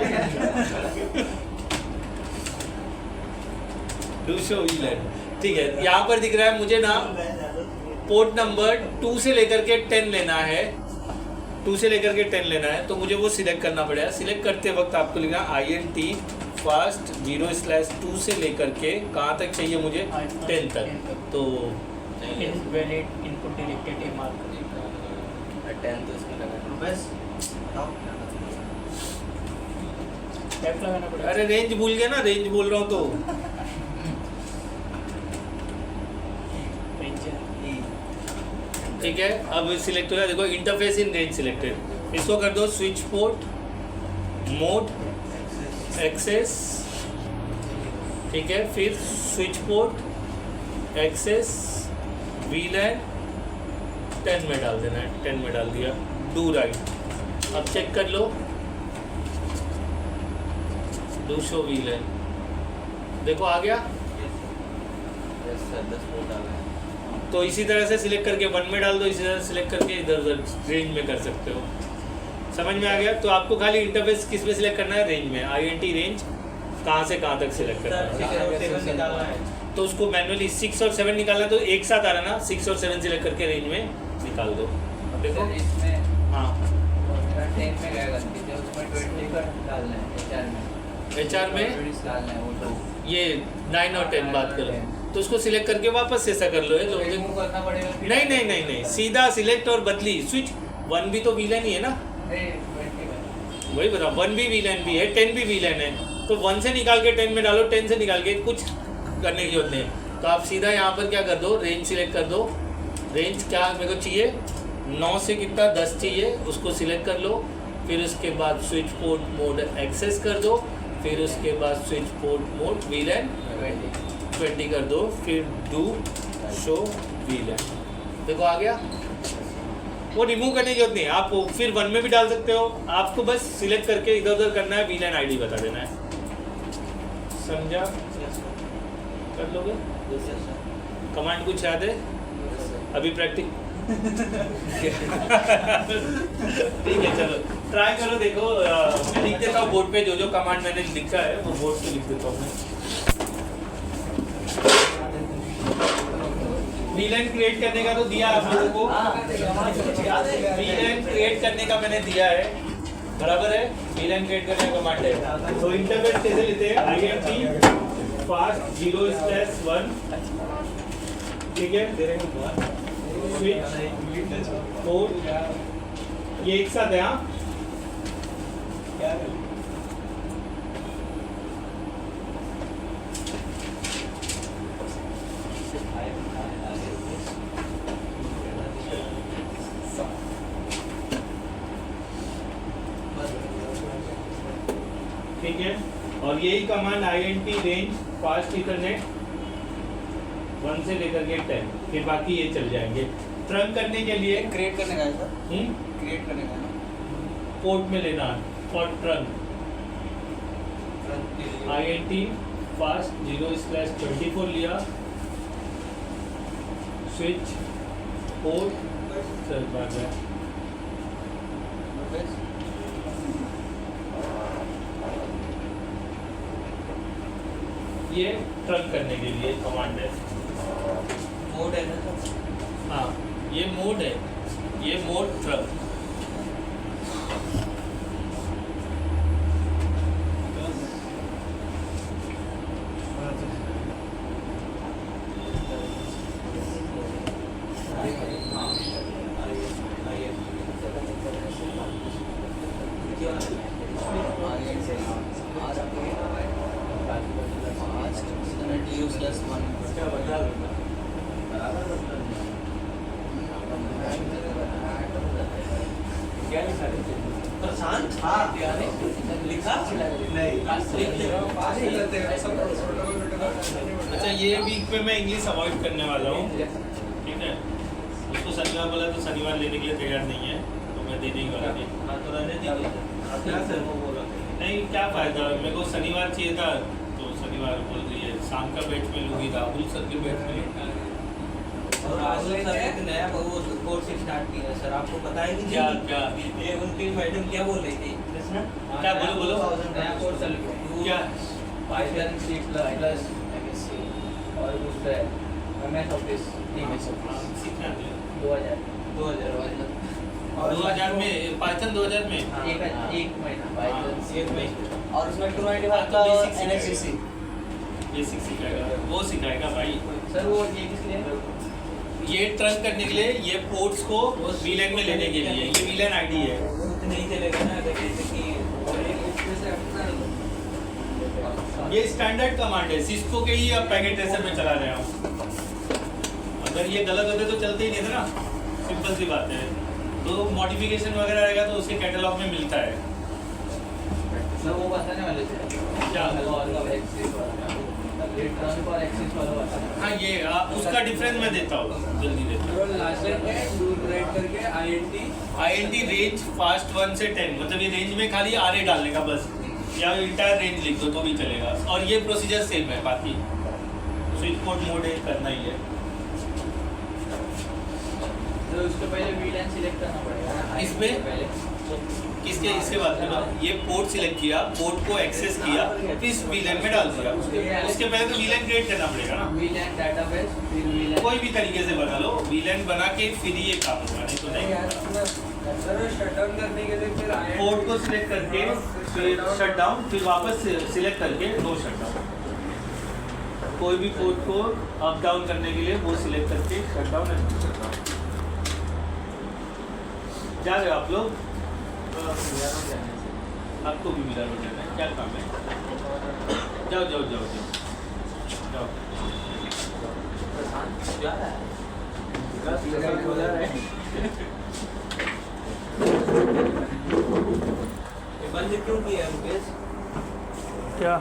डू शो वीलाइन, ठीक है? यहाँ पर दिख रहा है मुझे ना, पोर्ट नंबर 2 से लेकर के 10 लेना है, 2 से लेकर के 10 लेना है, तो मुझे वो सिलेक्ट करना पड़ेगा। सिलेक्ट करते वक्त आपको लिखना INT फास्ट 0/2 से लेकर के कहाँ तक चाहिए मुझे? 10 तक। तो इनवैलिड इनपुट डिलीटेड ये मार्क 10 तो इसमें लगा बस। टैप लगाना पड़ेगा। अरे रेंज भूल गया ना, रेंज बोल रहा हूँ तो ठीक है। अब सिलेक्ट हो गया, देखो इंटरफेस इन रेंज सिलेक्टेड, इसको कर दो स्विच पोर्ट मोड एक्सेस, ठीक है? फिर स्विच पोर्ट एक्सेस वीलैन 10 में डाल देना है, 10 में डाल दिया, डू राइट। अब चेक कर लो, डू शो वीलैन, देखो आ गया। 10 वोल्ट आ गया। तो इसी तरह से सिलेक्ट करके 1 में डाल दो, इसी तरह सिलेक्ट करके इधर उधर रेंज में कर सकते हो। समझ में आ गया? तो आपको खाली इंटरफेस किस में सिलेक्ट करना है? रेंज में। INT रेंज कहाँ से कहाँ तक सिलेक्ट करना है, तो उसको मैनुअली 6 और 7 निकालना, तो एक साथ आ रहा ना, 6 और 7 सिलेक्ट करके रेंज में निकाल दो। अब देखो, सर, इसमें हाँ 10 में गया गलती से, उसमें 20 का डालना है HR में 20 डालना है वो तो ये 9 और 10 बात करो, तो उसको सिलेक्ट करके वापस से ऐसा कर लो। ये लो, रिमूव करना पड़ेगा फिर। नहीं, सीधा सिलेक्ट और बदली स्विच। 1 भी तो वीलाइन ही है ना, नहीं 20 में। वही बताओ, 1 भी वीलाइन भी है, 10 भी वीलाइन है, तो 1 से निकाल के 10 में डालो, 10 से निकाल के, कुछ करने की जरूरत नहीं है। तो आप सीधा यहाँ पर क्या कर दो, रेंज सिलेक्ट कर दो। रेंज क्या मेरे को चाहिए? 9 से कितना 10 चाहिए, उसको सिलेक्ट कर लो। फिर उसके बाद स्विच पोर्ट मोड एक्सेस कर दो, फिर उसके बाद स्विच पोर्ट मोड वीलैन 20 कर दो, फिर डू शो वीलैन। देखो आ गया। वो रिमूव करने की जरूरत नहीं है, आप फिर 1 में भी डाल सकते हो, आपको बस सिलेक्ट करके इधर उधर करना है, वीलैन ID बता देना है। समझा? कर लोगे? कमांड कुछ याद है? अभी प्रैक्टिस ठीक है, चलो ट्राई करो, देखो मैं लिख देता हूँ बोर्ड पे, जो जो कमांड मैंने लिखा है वो बोर्ड पे लिख देता हूँ मैं। वीलैन क्रिएट करने का तो दिया आप लोगों को, वीलैन क्रिएट करने का मैंने दिया है, बराबर है? वीलैन क्रिएट करने का कमांड है, तो इंटरफेस कैसे लेते हैं? INT फास्ट 0/1, ठीक है? स्विच पोर्ट, ये एक साथ है, हाँ ठीक है। और यही command INT range fast Ethernet 1 से लेकर के 10, फिर बाकी ये चल जाएंगे। ट्रंक करने के लिए क्रिएट करने का है सर, क्रिएट करने का है ना, पोर्ट में लेना फॉर ट्रंक INT फास्ट 0/24 लिया, स्विच पोर्ट चल पा गया, ये ट्रंक करने के लिए कमांड है। मोड है ना सर, हाँ ये मोड है, ये मोड ट्रंक। useless one. प्रशांत लिखा अच्छा ये वीक पे मैं इंग्लिश अवॉइड करने वाला हूँ, ठीक है। उसको शनिवार बोला तो शनिवार लेने के लिए तैयार नहीं है, तो मैं दे देंगे वाला दिन। तो रहने दीजिए सर वो बोला नहीं क्या फ़ायदा, मेरे को शनिवार चाहिए था तो शनिवार बोल रही है, शाम का बैच में लूँगी, राहुल सर के बैच में लूँगी। और राहुल सर एक नया वो कोर्स स्टार्ट किया है सर, आपको पता है कि क्या क्या ये उनकी मैडम क्या बोल रही थी क्या बोलो नया कोर्स चल क्या पाइथन C++ और दूसरा है MS ऑफिस सीखना है 2000 में पाइथन 2000 में एक महीना पाइथन एक महीना और उसमें 295 का NSCC बेसिक सिखाएगा, वो सिखाएगा भाई। सर वो ये किस लिए ये ट्रंक करने के लिए, ये पोर्ट्स को वीलैन में लेने के लिए, ये वीलैन आईडी है। नहीं चलेगा ना अगर जैसे कि ये स्टैंडर्ड कमांड है, सिस्को के ही अब पैकेट ट्रेसर में चला रहे हैं हम। अगर ये गलत होते तो चलते ही नहीं थे ना, सिंपल सी बात है। तो मॉडिफिकेशन वगैरह रहेगा तो उसके कैटलॉग में मिलता है। सर वो बताने वाले थे क्या? और एक्सिस वाला बताने हाँ ये उसका डिफरेंस मैं देता हूँ, जल्दी देता हूँ। INT रेंज फास्ट 1 से 10, मतलब ये रेंज में खाली RA डालने का बस, या इंटायर रेंज लिख दो तो भी चलेगा। और ये प्रोसीजर सेम है, बाकी स्विच कोड मोड करना ही है। तो उसके पहले VLAN सिलेक्ट करना पड़ेगा इसमें? पहले किसके इसके बाद में ये पोर्ट सिलेक्ट किया, पोर्ट को एक्सेस किया, फिर इस VLAN में डाल दिया। उसके पहले तो VLAN क्रिएट करना पड़ेगा ना, VLAN database फिर VLAN कोई भी तरीके से बना लो, VLAN बना के फिर ये काम होगा, नहीं तो नहीं होगा। पोर्ट को सिलेक्ट करके फिर शट डाउन, फिर वापस सिलेक्ट करके नो शट डाउन। कोई भी पोर्ट को अप डाउन करने के लिए वो सिलेक्ट करके शट डाउन है। जा रहे हो आप लोग? आपको भी मिला रोड है, क्या काम है? जाओ जाओ जाओ जाओ जाओ। बंद क्यों किया है मुकेश? क्या